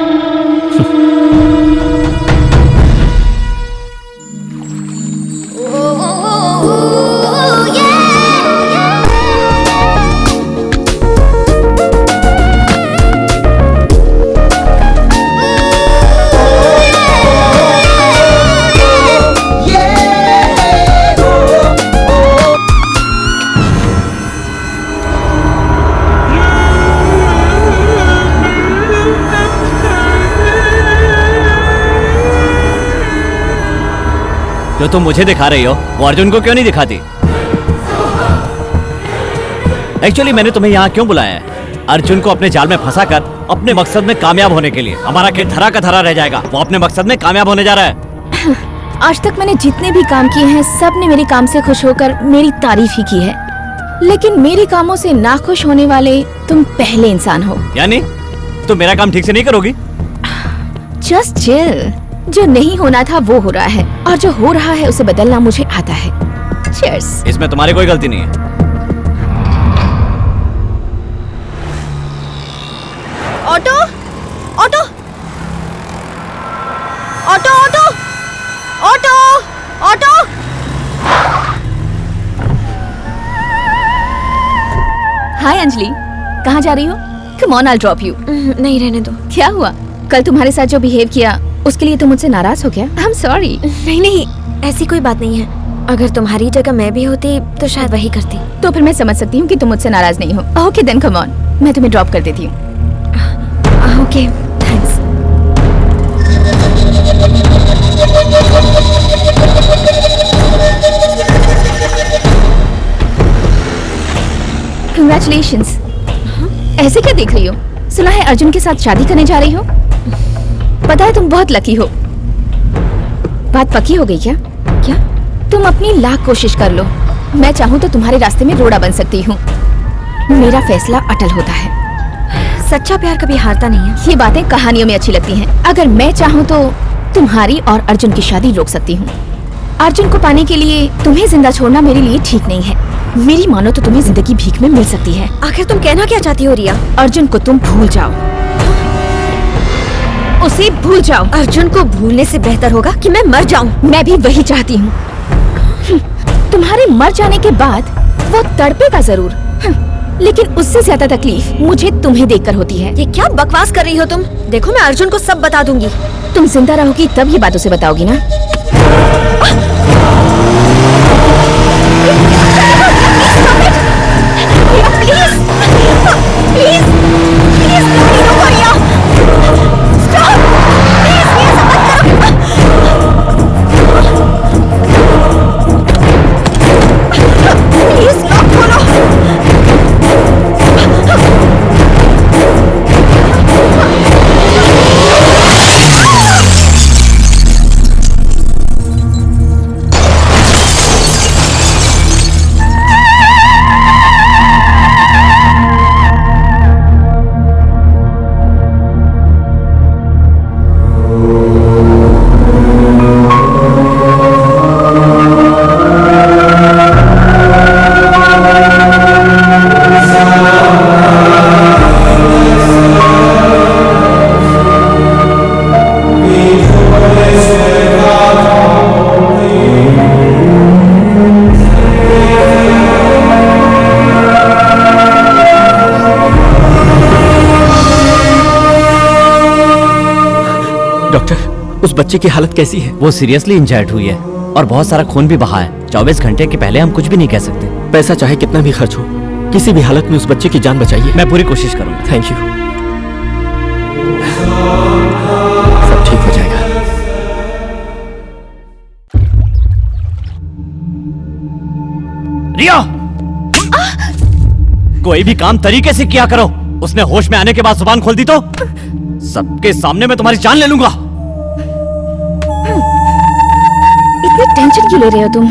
Speaker 7: जो तुम मुझे दिखा रही हो वो अर्जुन को क्यों नहीं दिखाती? एक्चुअली मैंने तुम्हें यहाँ क्यों बुलाया है? अर्जुन को अपने जाल में फंसाकर अपने मकसद में कामयाब होने के लिए। हमारा खेत धरा का धरा रह जाएगा। वो अपने मकसद में कामयाब होने जा रहा है।
Speaker 13: आज तक मैंने जितने भी काम किए हैं सब ने मेरे काम से खुश होकर मेरी तारीफ ही की है, लेकिन मेरे कामों से नाखुश होने वाले तुम पहले इंसान हो।
Speaker 7: यानी तुम मेरा काम ठीक से नहीं करोगी?
Speaker 13: Just chill. जो नहीं होना था वो हो रहा है और जो हो रहा है उसे बदलना मुझे आता है। Cheers।
Speaker 7: इसमें तुम्हारी कोई गलती नहीं है।
Speaker 13: Auto auto auto auto auto auto. Hi Anjali, कहाँ जा रही हो? Come on, I will drop you.
Speaker 10: नहीं, रहने दो।
Speaker 13: क्या हुआ? कल तुम्हारे साथ जो बिहेव किया उसके लिए तुम मुझसे नाराज हो गया? I am sorry.
Speaker 10: नहीं नहीं, ऐसी कोई बात नहीं है। अगर तुम्हारी जगह मैं भी होती तो शायद वही करती।
Speaker 13: तो फिर मैं समझ सकती हूँ कि तुम मुझसे नाराज नहीं हो। ओके देन कम ऑन, मैं तुम्हें ड्रॉप कर देती हूँ।
Speaker 10: Okay, thanks.
Speaker 13: कंग्रेचुलेशंस। ऐसे क्या देख रही हो? सुना है अर्जुन के साथ शादी करने जा रही हो। पता है तुम बहुत लकी हो। बात पक्की हो गई क्या? क्या? तुम अपनी लाख कोशिश कर लो, मैं चाहूँ तो तुम्हारे रास्ते में रोड़ा बन सकती हूँ। मेरा फैसला अटल होता है।
Speaker 10: सच्चा प्यार कभी हारता नहीं है।
Speaker 13: ये बातें कहानियों में अच्छी लगती हैं। अगर मैं चाहूँ तो तुम्हारी और अर्जुन की शादी रोक सकती हूँ। अर्जुन को पाने के लिए तुम्हें जिंदा छोड़ना मेरे लिए ठीक नहीं है। मेरी मानो तो तुम्हें जिंदगी भीख में मिल सकती है।
Speaker 10: आखिर तुम कहना क्या चाहती हो रिया?
Speaker 13: अर्जुन को तुम भूल जाओ, उसे भूल जाओ।
Speaker 10: अर्जुन को भूलने से बेहतर होगा कि मैं मर जाऊं।
Speaker 13: मैं भी वही चाहती हूँ। तुम्हारे मर जाने के बाद वो तड़पेगा जरूर, लेकिन उससे ज्यादा तकलीफ मुझे तुम्हें देखकर होती है।
Speaker 10: ये क्या बकवास कर रही हो तुम? देखो मैं अर्जुन को सब बता दूंगी।
Speaker 13: तुम जिंदा रहोगी तब ये बात उसे बताओगी ना?
Speaker 3: उस बच्चे की हालत कैसी है?
Speaker 7: वो सीरियसली इंजर्ड हुई है और बहुत सारा खून भी बहा है। 24 घंटे के पहले हम कुछ भी नहीं कह सकते।
Speaker 3: पैसा चाहे कितना भी खर्च हो, किसी भी हालत में उस बच्चे की जान बचाइए।
Speaker 7: मैं पूरी कोशिश करूंगा।
Speaker 3: Thank you. सब ठीक हो जाएगा।
Speaker 7: रिया, कोई भी काम तरीके से किया करो। उसने होश में आने के बाद जुबान खोल दी तो सबके सामने मैं तुम्हारी जान ले लूंगा।
Speaker 13: इतनी टेंशन क्यों ले रहे हो तुम?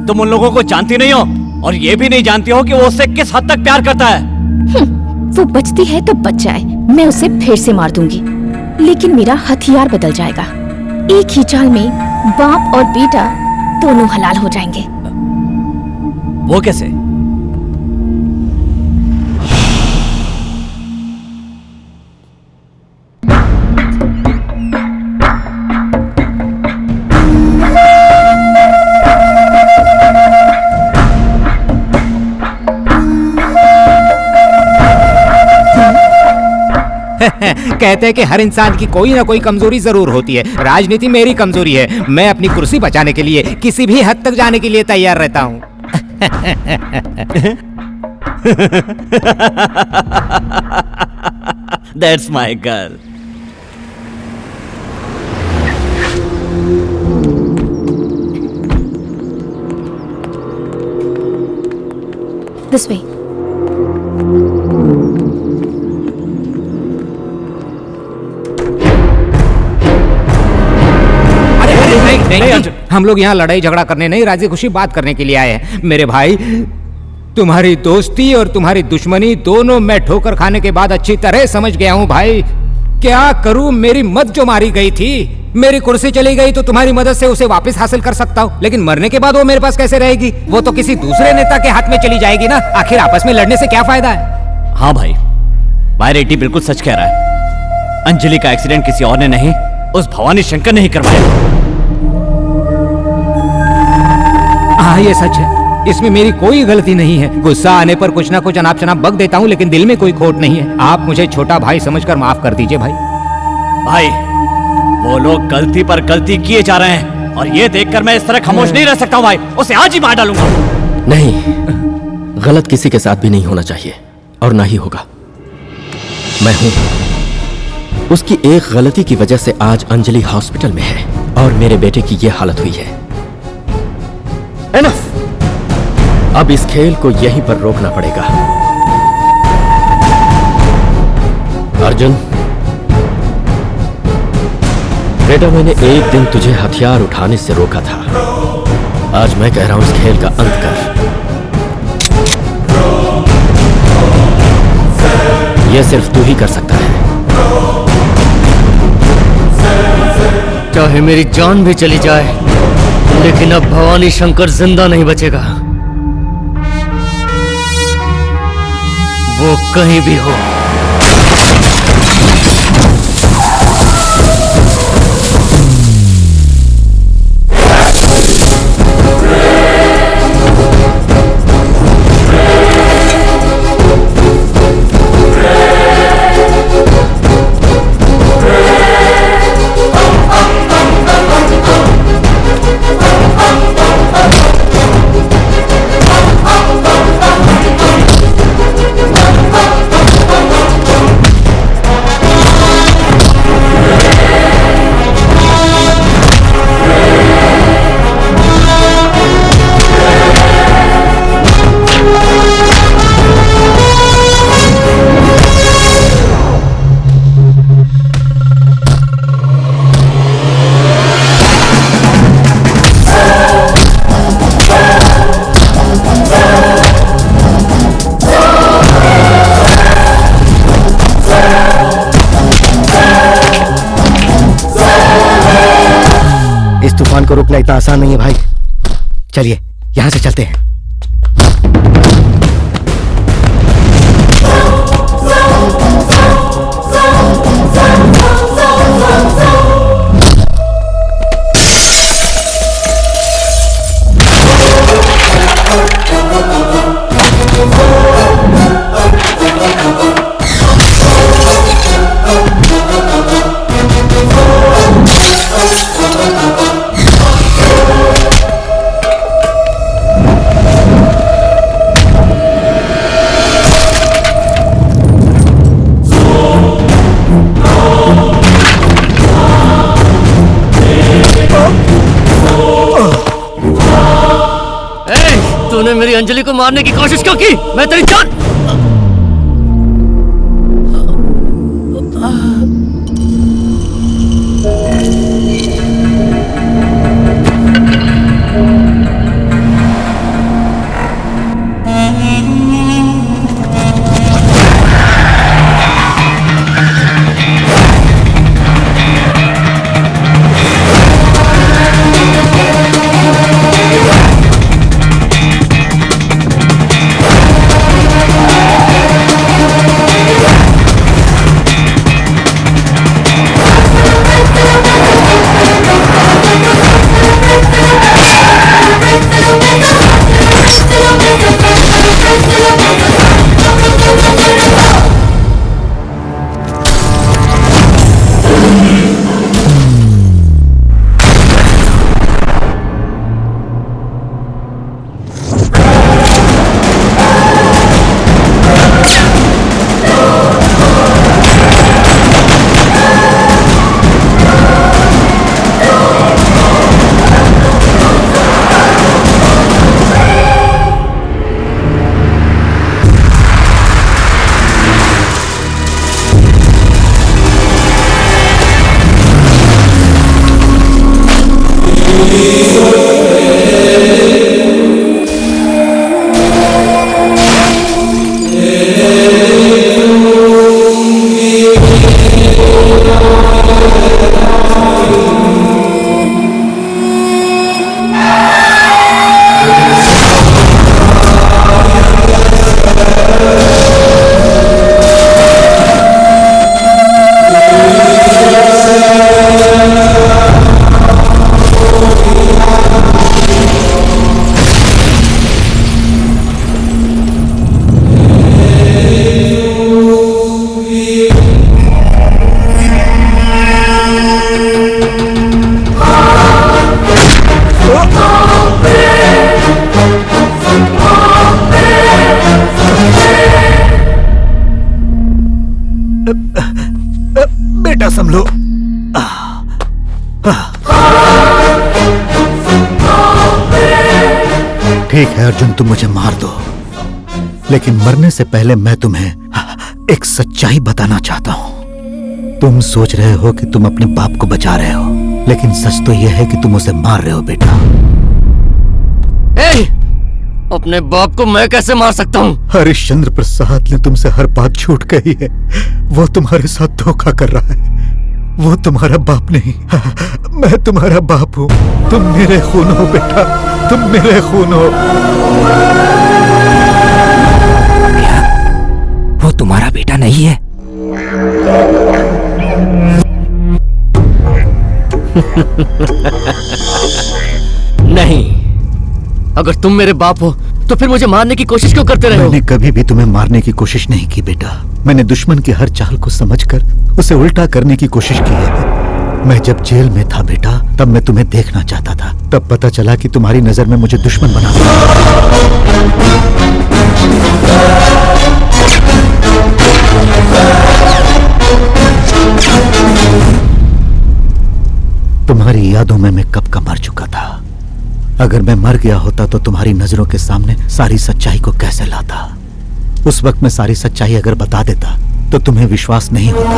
Speaker 7: तुम उन लोगों को जानती नहीं हो और ये भी नहीं जानती हो कि वो उससे किस हद तक प्यार करता है।
Speaker 13: वो बचती है तो बच जाए, मैं उसे फिर से मार दूंगी, लेकिन मेरा हथियार बदल जाएगा। एक ही चाल में बाप और बेटा दोनों हलाल हो जाएंगे।
Speaker 7: वो कैसे?
Speaker 4: कहते हैं कि हर इंसान की कोई ना कोई कमजोरी जरूर होती है। राजनीति मेरी कमजोरी है। मैं अपनी कुर्सी बचाने के लिए किसी भी हद तक जाने के लिए तैयार रहता हूँ।
Speaker 7: That's my girl.
Speaker 10: This way.
Speaker 4: नहीं, हम लोग यहाँ लड़ाई झगड़ा करने नहीं, राजी खुशी बात करने के लिए आए हैं। मेरे भाई, तुम्हारी दोस्ती और तुम्हारी दुश्मनी दोनों मैं ठोकर खाने के बाद अच्छी तरह समझ गया हूँ भाई। क्या करूँ, मेरी मत जो मारी गई थी, मेरी कुर्सी चली गई तो तुम्हारी मदद से उसे वापस हासिल कर सकता हूँ, लेकिन मरने के बाद वो मेरे पास कैसे रहेगी? वो तो किसी दूसरे नेता के हाथ में चली जाएगी ना। आखिर आपस में लड़ने से क्या फायदा है?
Speaker 7: हाँ भाई रेड्डी बिल्कुल सच कह रहा है। अंजलि का एक्सीडेंट किसी और ने नहीं, उस भवानी शंकर ने ही करवाया।
Speaker 4: हाँ, ये सच है। इसमें मेरी कोई गलती नहीं है। गुस्सा आने पर कुछ ना कुछ अनाप शनाप बक देता हूँ, लेकिन दिल में कोई खोट नहीं है। आप मुझे छोटा भाई समझकर माफ कर दीजिए भाई।
Speaker 7: भाई, वो लोग गलती पर गलती किए जा रहे हैं और ये देखकर मैं इस तरह खामोश नहीं रह सकता हूँ भाई। उसे आज ही मार डालूंगा।
Speaker 3: नहीं, गलत किसी के साथ भी नहीं होना चाहिए और ना ही होगा। मैं हूं, उसकी एक गलती की वजह से आज अंजलि हॉस्पिटल में है और मेरे बेटे की यह हालत हुई है। एनफ! अब इस खेल को यहीं पर रोकना पड़ेगा। अर्जुन बेटा, मैंने एक दिन तुझे हथियार उठाने से रोका था। आज मैं कह रहा हूं, इस खेल का अंत कर। यह सिर्फ तू ही कर सकता है।
Speaker 9: चाहे मेरी जान भी चली जाए, लेकिन अब भवानी शंकर जिंदा नहीं बचेगा। वो कहीं भी हो।
Speaker 5: को रोकना इतना आसान नहीं है भाई। चलिए यहां से चलते हैं।
Speaker 9: तूने मेरी अंजलि को मारने की कोशिश क्यों की? मैं तेरी जान
Speaker 1: ठीक है अर्जुन, तुम मुझे मार दो, लेकिन मरने से पहले मैं तुम्हें एक सच्चाई बताना चाहता हूं। तुम सोच रहे हो कि तुम अपने बाप को बचा रहे हो, लेकिन सच तो यह है कि तुम उसे मार रहे हो बेटा।
Speaker 9: अपने बाप को मैं कैसे मार सकता हूँ?
Speaker 1: हरिश्चंद्र प्रसाद ने तुमसे हर बात झूठ कही है। वो तुम्हारे साथ धोखा कर रहा है। वो तुम्हारा बाप नहीं, मैं तुम्हारा बाप हूँ। तुम मेरे खून हो बेटा, तुम मेरे खून हो।
Speaker 4: क्या वो तुम्हारा बेटा नहीं है?
Speaker 9: नहीं, अगर तुम मेरे बाप हो तो फिर मुझे मारने की कोशिश क्यों करते रहे हो?
Speaker 1: मैंने कभी भी तुम्हें मारने की कोशिश नहीं की बेटा। मैंने दुश्मन की हर चाल को समझकर उसे उल्टा करने की कोशिश की है। मैं जब जेल में था बेटा, तब मैं तुम्हें देखना चाहता था। तब पता चला कि तुम्हारी नजर में मुझे दुश्मन बना तुम्हारी यादों में मैं कब का मर चुका था। अगर मैं मर गया होता तो तुम्हारी नजरों के सामने सारी सच्चाई को कैसे लाता। उस वक्त मैं सारी सच्चाई अगर बता देता तो तुम्हें विश्वास नहीं होता।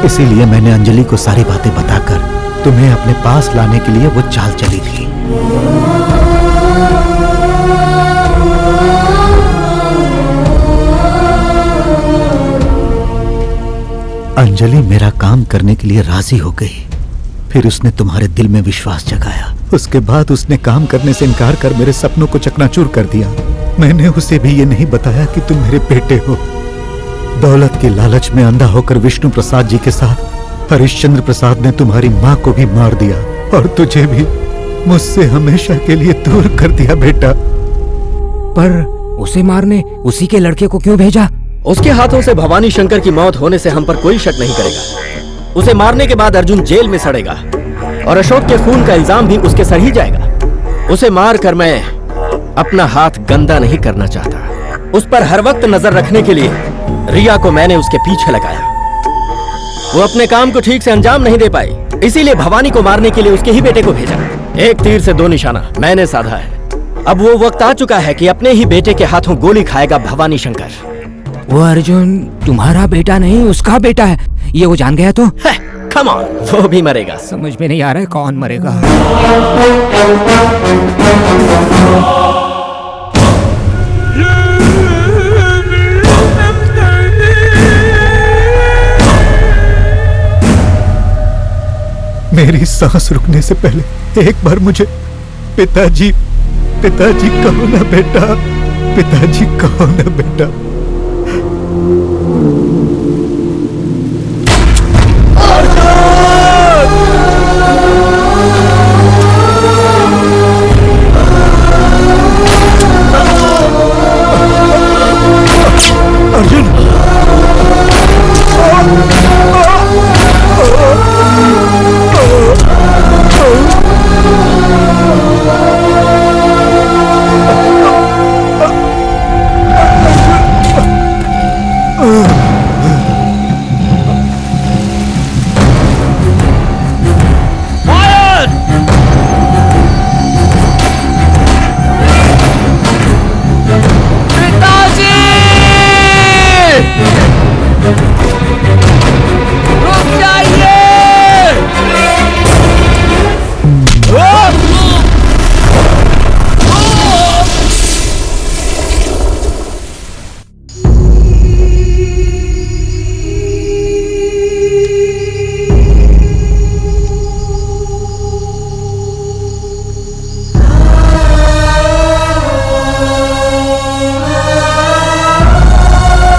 Speaker 1: इसीलिए मैंने अंजलि को सारी बातें बताकर तुम्हें अपने पास लाने के लिए वो चाल चली थी। अंजलि मेरा काम करने के लिए राजी हो गई। फिर उसने तुम्हारे दिल में विश्वास जगाया। उसके बाद उसने काम करने से इनकार कर मेरे सपनों को चकनाचूर कर दिया। मैंने उसे भी ये नहीं बताया कि तुम मेरे बेटे हो। दौलत की लालच में अंधा होकर विष्णु प्रसाद जी के साथ हरिश्चंद्र प्रसाद ने तुम्हारी माँ को भी मार दिया और तुझे भी मुझसे हमेशा के लिए दूर कर दिया बेटा।
Speaker 4: पर उसे मारने उसी के लड़के को क्यों भेजा?
Speaker 3: उसके हाथों से भवानी शंकर की मौत होने से हम पर कोई शक नहीं करेगा। उसे मारने के बाद अर्जुन जेल में सड़ेगा और अशोक के खून का इल्जाम भी उसके सर ही जाएगा। उसे मार कर मैं अपना हाथ गंदा नहीं करना चाहता। उस पर हर वक्त नजर रखने के लिए रिया को मैंने उसके पीछे लगाया। वो अपने काम को ठीक से अंजाम नहीं दे पाई, इसीलिए भवानी को मारने के लिए उसके ही बेटे को भेजा। एक तीर से दो निशाना मैंने साधा है। अब वो वक्त आ चुका है कि अपने ही बेटे के हाथों गोली खाएगा भवानी शंकर।
Speaker 4: वो अर्जुन तुम्हारा बेटा नहीं, उसका बेटा है। ये वो जान गया तो
Speaker 3: कम ऑन, वो भी मरेगा।
Speaker 4: समझ में नहीं आ रहा है कौन मरेगा।
Speaker 1: मेरी सांस रुकने से पहले एक बार मुझे पिताजी पिताजी कहो ना बेटा, पिताजी कहो ना बेटा।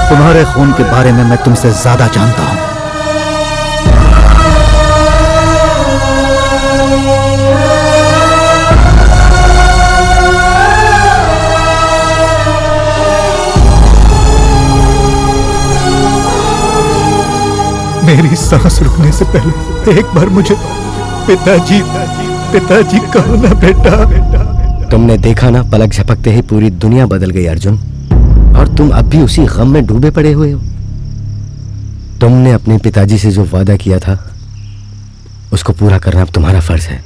Speaker 1: तुम्हारे खून के बारे में मैं तुमसे ज्यादा जानता हूं। मेरी सांस रुकने से पहले एक बार मुझे पिताजी पिताजी कहो ना बेटा।
Speaker 5: तुमने देखा ना, पलक झपकते ही पूरी दुनिया बदल गई अर्जुन, और तुम अब भी उसी गम में डूबे पड़े हुए हो। तुमने अपने पिताजी से जो वादा किया था उसको पूरा करना अब तुम्हारा फर्ज है।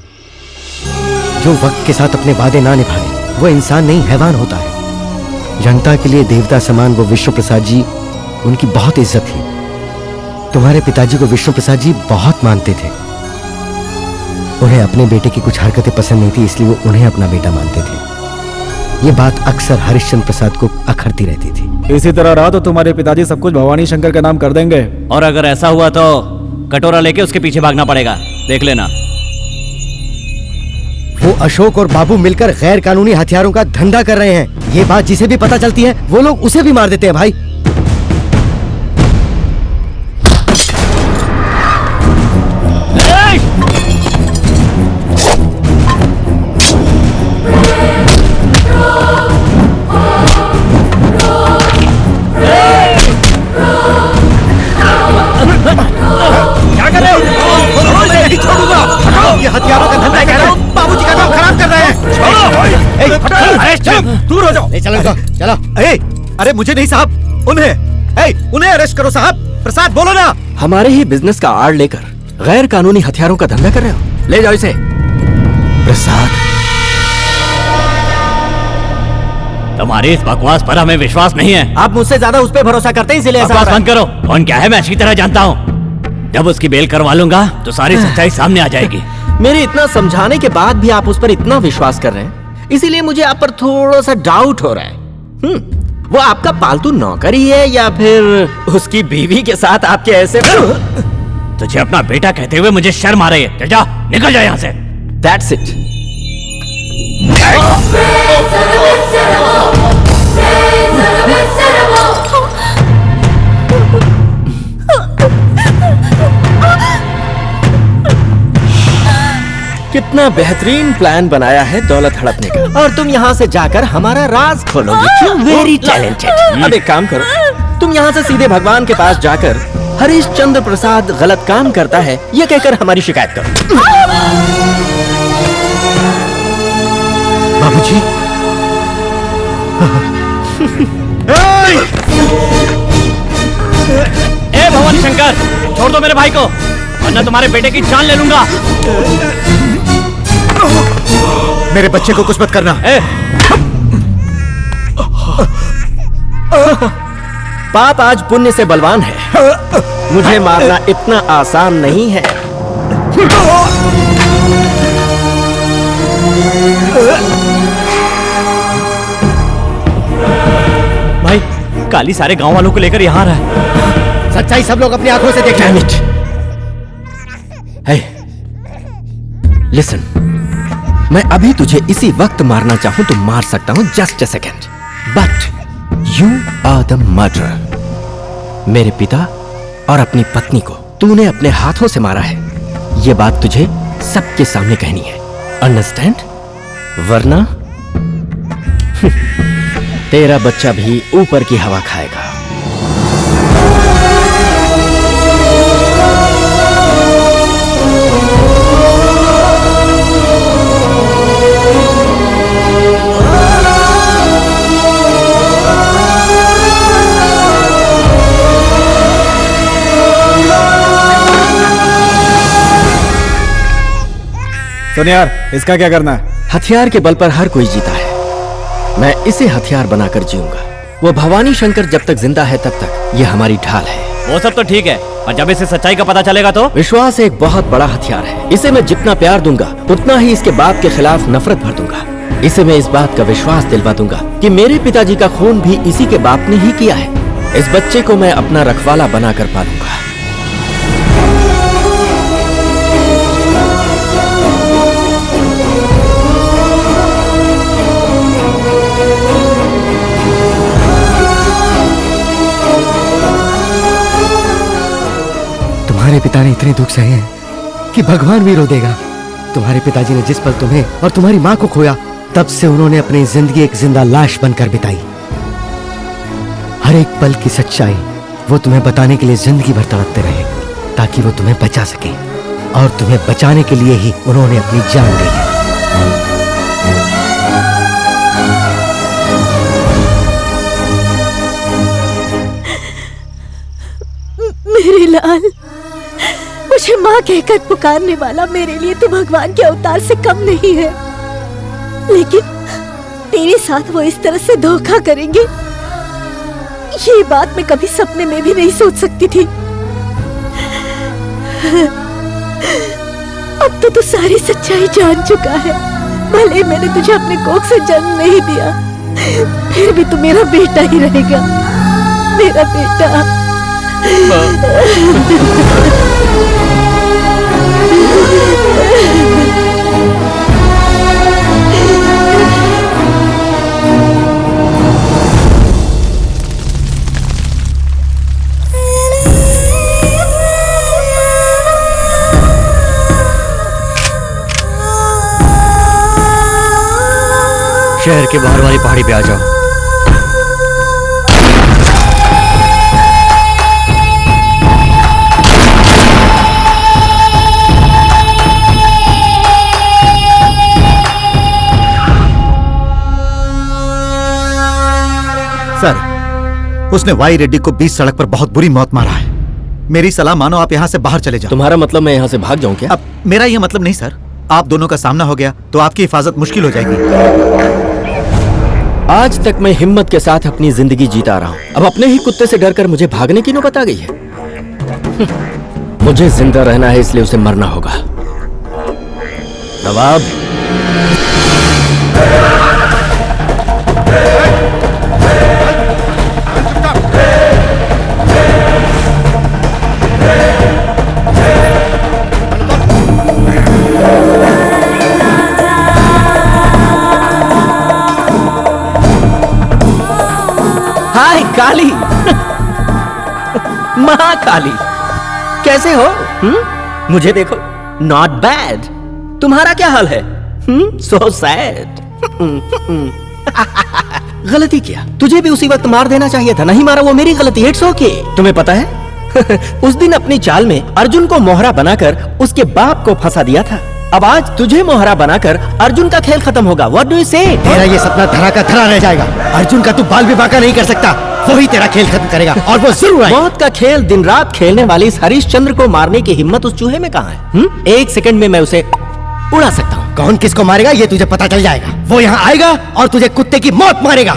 Speaker 5: जो वक्त के साथ अपने वादे ना निभाए वो इंसान नहीं हैवान होता है। जनता के लिए देवता समान वो विष्णु प्रसाद जी, उनकी बहुत इज्जत थी। तुम्हारे पिताजी को विष्णु प्रसाद जी बहुत मानते थे। उन्हें अपने बेटे की कुछ हरकतें पसंद नहीं थी, इसलिए वो उन्हें अपना बेटा मानते थे। ये बात अक्सर हरिश्चंद्र प्रसाद को अखरती रहती थी।
Speaker 14: इसी तरह रहा तो तुम्हारे पिताजी सब कुछ भवानी शंकर के नाम कर देंगे।
Speaker 7: और अगर ऐसा हुआ तो कटोरा लेके उसके पीछे भागना पड़ेगा, देख लेना।
Speaker 5: वो अशोक और बाबू मिलकर गैर कानूनी हथियारों का धंधा कर रहे हैं। ये बात जिसे भी पता चलती है वो लोग उसे भी मार देते हैं भाई।
Speaker 12: क्या कर रहे हो? नहीं छोड़ूंगा। ये हथियारों का धंधा कह रहे हो, बाबूजी का नाम खराब कर रहे हैं। दूर हो जाओ।
Speaker 5: चलो चलो।
Speaker 8: अरे मुझे नहीं साहब, उन्हें अरेस्ट करो साहब। प्रसाद बोलो ना।
Speaker 3: हमारे ही बिजनेस का आड़ लेकर गैर कानूनी हथियारों का धंधा कर रहे हो, ले जाओ इसे।
Speaker 7: प्रसाद, तुम्हारी इस बकवास पर हमें विश्वास नहीं है।
Speaker 5: आप मुझसे ज्यादा उस पर भरोसा करते हैं, इसीलिए
Speaker 7: बकवास बंद करो। कौन क्या है मैं अच्छी तरह जानता हूँ। जब उसकी बेल करवा लूंगा तो सारी सच्चाई सामने आ जाएगी।
Speaker 3: मेरे इतना समझाने के बाद भी आप उस पर इतना विश्वास कर रहे हैं, इसीलिए मुझे आप पर थोड़ा सा डाउट हो रहा है। वो आपका पालतू नौकर ही है या फिर उसकी बीवी के साथ आपके ऐसे?
Speaker 7: तुझे अपना बेटा कहते हुए मुझे शर्म आ रही है। जा, निकल जा यहाँ से।
Speaker 3: That's it. कितना बेहतरीन प्लान बनाया है दौलत हड़पने का, और तुम यहाँ से जाकर हमारा राज खोलोगे। क्यों? Very talented. अब एक काम करो, तुम यहाँ से सीधे भगवान के पास जाकर हरिश्चंद्र प्रसाद गलत काम करता है ये कहकर हमारी शिकायत करो।
Speaker 5: बाबूजी।
Speaker 7: ए भवानी शंकर, छोड़ दो मेरे भाई को, वरना तुम्हारे बेटे की जान ले लूंगा।
Speaker 8: मेरे बच्चे को कुछ मत करना।
Speaker 3: पाप आज पुण्य से बलवान है, मुझे मारना इतना आसान नहीं है।
Speaker 7: भाई, काली सारे गांव वालों को लेकर यहाँ आ रहा है।
Speaker 5: सच्चाई सब लोग अपनी आंखों से देख रहे हैं।
Speaker 3: लिसन, मैं अभी तुझे इसी वक्त मारना चाहूं तो मार सकता हूं, just a second, but you are the murderer. मेरे पिता और अपनी पत्नी को तूने अपने हाथों से मारा है, ये बात तुझे सबके सामने कहनी है, अंडरस्टैंड? वरना तेरा बच्चा भी ऊपर की हवा खाएगा।
Speaker 14: सुन यार, इसका क्या करना है?
Speaker 3: हथियार के बल पर हर कोई जीता है, मैं इसे हथियार बनाकर जीऊंगा। वो भवानी शंकर जब तक जिंदा है तब तक ये हमारी ढाल है।
Speaker 7: वो सब तो ठीक है, और जब इसे सच्चाई का पता चलेगा तो?
Speaker 3: विश्वास एक बहुत बड़ा हथियार है, इसे मैं जितना प्यार दूंगा उतना ही इसके बाप के खिलाफ नफरत भर दूंगा। इसे मैं इस बात का विश्वास दिलवा दूंगा कि मेरे पिताजी का खून भी इसी के बाप ने ही किया है। इस बच्चे को मैं अपना रखवाला बनाकर पालूंगा।
Speaker 5: तुम्हारे पिता ने इतने दुख सहे हैं कि भगवान भी रो देगा। तुम्हारे पिताजी ने जिस पल तुम्हें और तुम्हारी माँ को खोया, तब से उन्होंने अपनी जिंदगी एक जिंदा लाश बनकर बिताई। हर एक पल की सच्चाई वो तुम्हें बताने के लिए जिंदगी भर तड़पते रहे, ताकि वो तुम्हें बचा सके, और तुम्हें बचाने के लिए ही उन्होंने अपनी जान दी है।
Speaker 2: मेरे लाल, मुझे माँ कहकर पुकारने वाला मेरे लिए तो भगवान के अवतार से कम नहीं है। लेकिन तेरे साथ वो इस तरह से धोखा करेंगे, ये बात मैं कभी सपने में भी नहीं सोच सकती थी। अब तो तू सारी सच्चाई जान चुका है। भले मैंने तुझे अपने कोख से जन्म नहीं दिया, फिर भी तू मेरा बेटा ही रहेगा, मेरा बेटा।
Speaker 3: शहर के बाहर वाली पहाड़ी पे आ जाओ।
Speaker 1: सर, उसने वाई रेड्डी को बीच सड़क पर बहुत बुरी मौत मारा है। मेरी सलाह मानो आप यहाँ से बाहर चले जाओ।
Speaker 3: तुम्हारा मतलब मैं यहाँ से भाग जाऊँ क्या?
Speaker 1: अब मेरा ये मतलब नहीं सर, आप दोनों का सामना हो गया तो आपकी हिफाजत मुश्किल हो जाएगी।
Speaker 3: आज तक मैं हिम्मत के साथ अपनी जिंदगी जीता रहा हूँ, अब अपने ही कुत्ते से डरकर मुझे भागने की नौबत आ गई है। मुझे जिंदा रहना है, इसलिए उसे मरना होगा। नवाब, हाय काली। महाकाली, कैसे हो? मुझे देखो, नॉट बैड। तुम्हारा क्या हाल है? So sad. गलती किया, तुझे भी उसी वक्त मार देना चाहिए था, नहीं मारा वो मेरी गलती। It's okay. तुम्हें पता है उस दिन अपनी चाल में अर्जुन को मोहरा बनाकर उसके बाप को फंसा दिया था। अब आज तुझे मोहरा बनाकर अर्जुन का खेल खत्म होगा। व्हाट डू यू से?
Speaker 1: तेरा ये सपना धरा का धरा रह जाएगा। अर्जुन का तू बाल भी बांका नहीं कर सकता, वही तेरा खेल खत्म करेगा और वो जरूर आएगा।
Speaker 3: मौत का खेल दिन रात खेलने वाली इस हरिश्चंद्र को मारने की हिम्मत उस चूहे में कहाँ है? एक सेकंड में मैं उसे उड़ा सकता हूँ।
Speaker 1: कौन किसको मारेगा ये तुझे पता चल जाएगा। वो यहाँ आएगा और तुझे कुत्ते की मौत मारेगा।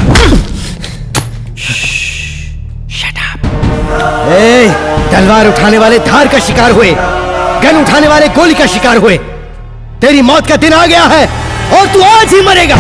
Speaker 1: तलवार उठाने वाले धार का शिकार हुए, गन उठाने वाले गोली का शिकार हुए। तेरी मौत का दिन आ गया है और तू आज ही मरेगा।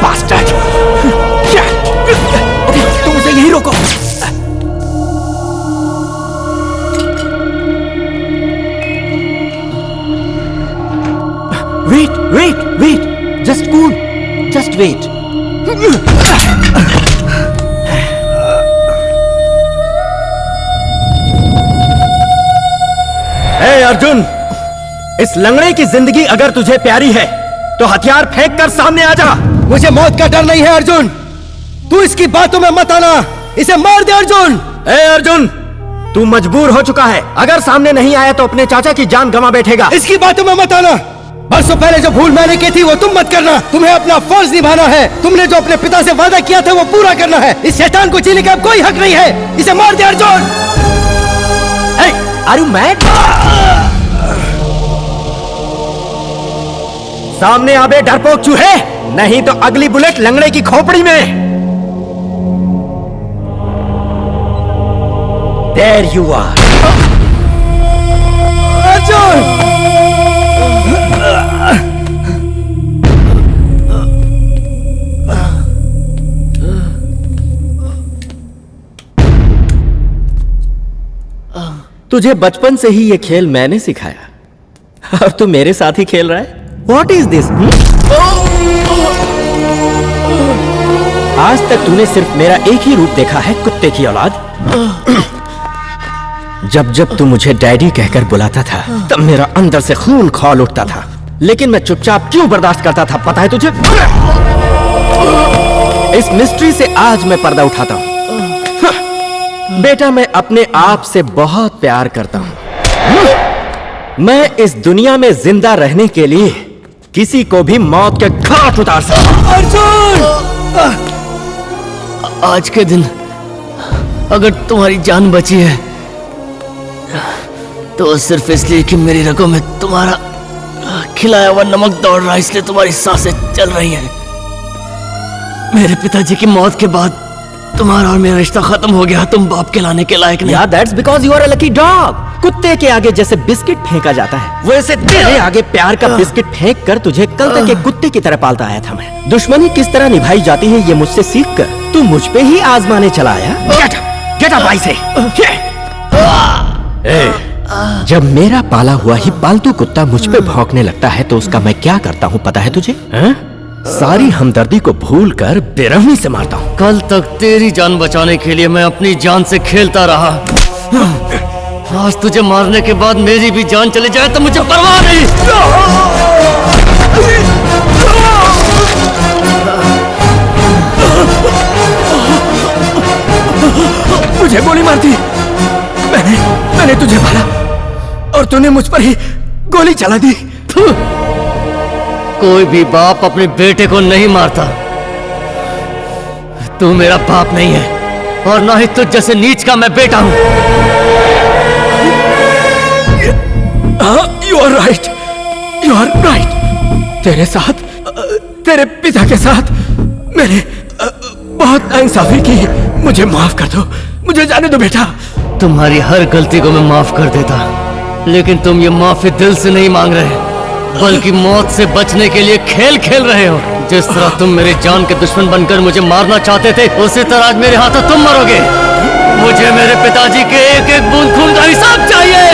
Speaker 3: बास्टर्ड। तुम उसे यही रोको। Wait wait wait, just cool, just wait. Hey Arjun, इस लंगड़े की जिंदगी अगर तुझे प्यारी है तो हथियार फेंक कर सामने आ जा।
Speaker 5: मुझे मौत का डर नहीं है अर्जुन, तू इसकी बातों में मत आना, इसे मार दे अर्जुन।
Speaker 3: ए अर्जुन, तू मजबूर हो चुका है, अगर सामने नहीं आया तो अपने चाचा की जान गंवा बैठेगा।
Speaker 5: इसकी बातों में मत आना, बरसों पहले जो भूल मैंने की थी वो तुम मत करना। तुम्हें अपना फर्ज निभाना है, तुमने जो अपने पिता से वादा किया था वो पूरा करना है। इस शैतान को जीने का अब कोई हक नहीं है, इसे मार दे अर्जुन।
Speaker 3: Are you mad? सामने आबे डरपोक चूहे, नहीं तो अगली बुलेट लंगड़े की खोपड़ी में। There you are.
Speaker 5: अर्जुन!
Speaker 3: तुझे बचपन से ही ये खेल मैंने सिखाया और तू मेरे साथ ही खेल रहा है। What is this? आज तक तूने सिर्फ मेरा एक ही रूप देखा है, कुत्ते की औलाद। जब जब तू मुझे डैडी कहकर बुलाता था तब मेरा अंदर से खून खौल उठता था, लेकिन मैं चुपचाप क्यों बर्दाश्त करता था पता है तुझे? इस मिस्ट्री से आज मैं पर्दा उठाता हूं। बेटा, मैं अपने आप से बहुत प्यार करता हूं। मैं इस दुनिया में जिंदा रहने के लिए किसी को भी मौत के घाट उतार सकता हूं।
Speaker 5: अर्जुन!
Speaker 9: आज के दिन अगर तुम्हारी जान बची है तो सिर्फ इसलिए कि मेरी रगों में तुम्हारा खिलाया हुआ नमक दौड़ रहा है, इसलिए तुम्हारी सांसें चल रही हैं। मेरे पिताजी की मौत के बाद तुम्हारा और मेरा रिश्ता खत्म हो गया, तुम बाप कहलाने के लायक नहीं।
Speaker 3: Yeah, that's because you are a lucky dog. कुत्ते के आगे जैसे बिस्किट फेंका जाता है वैसे तेरे आगे प्यार का बिस्किट फेंक कर तुझे कल तक एक कुत्ते की तरह पालता आया था मैं। दुश्मनी किस तरह निभाई जाती है ये मुझसे सीख कर तू मुझ पे ही आजमाने चला आया। Get up, I say. जब मेरा पाला हुआ ही पालतू कुत्ता मुझ पे भौंकने लगता है तो उसका मैं क्या करता हूँ पता है तुझे? सारी हमदर्दी को भूलकर बेरहमी से मारता हूँ।
Speaker 9: कल तक तेरी जान बचाने के लिए मैं अपनी जान से खेलता रहा, आज तुझे मारने के बाद मेरी भी जान चली जाए तो मुझे परवाह नहीं।
Speaker 3: मुझे गोली मार दी, मैंने तुझे मारा और तूने मुझ पर ही गोली चला दी।
Speaker 9: कोई भी बाप अपने बेटे को नहीं मारता। तू मेरा बाप नहीं है और ना ही तुझ जैसे नीच का मैं बेटा हूं।
Speaker 3: You are right. You are right. तेरे साथ, तेरे पिता के साथ मैंने बहुत नाइंसाफी की। मुझे माफ कर दो, मुझे जाने दो बेटा।
Speaker 9: तुम्हारी हर गलती को मैं माफ कर देता, लेकिन तुम ये माफी दिल से नहीं मांग रहे बल्कि मौत से बचने के लिए खेल खेल रहे हो। जिस तरह तुम मेरी जान के दुश्मन बनकर मुझे मारना चाहते थे उसी तरह आज मेरे हाथों तुम मरोगे। मुझे मेरे पिताजी के एक एक बूंद खून का हिसाब चाहिए।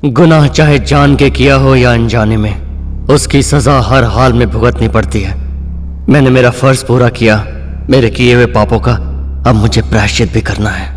Speaker 9: गुनाह चाहे जान के किया हो या अनजाने में, उसकी सजा हर हाल में भुगतनी पड़ती है। मैंने मेरा फर्ज पूरा किया, मेरे किए हुए पापों का अब मुझे प्रायश्चित भी करना है।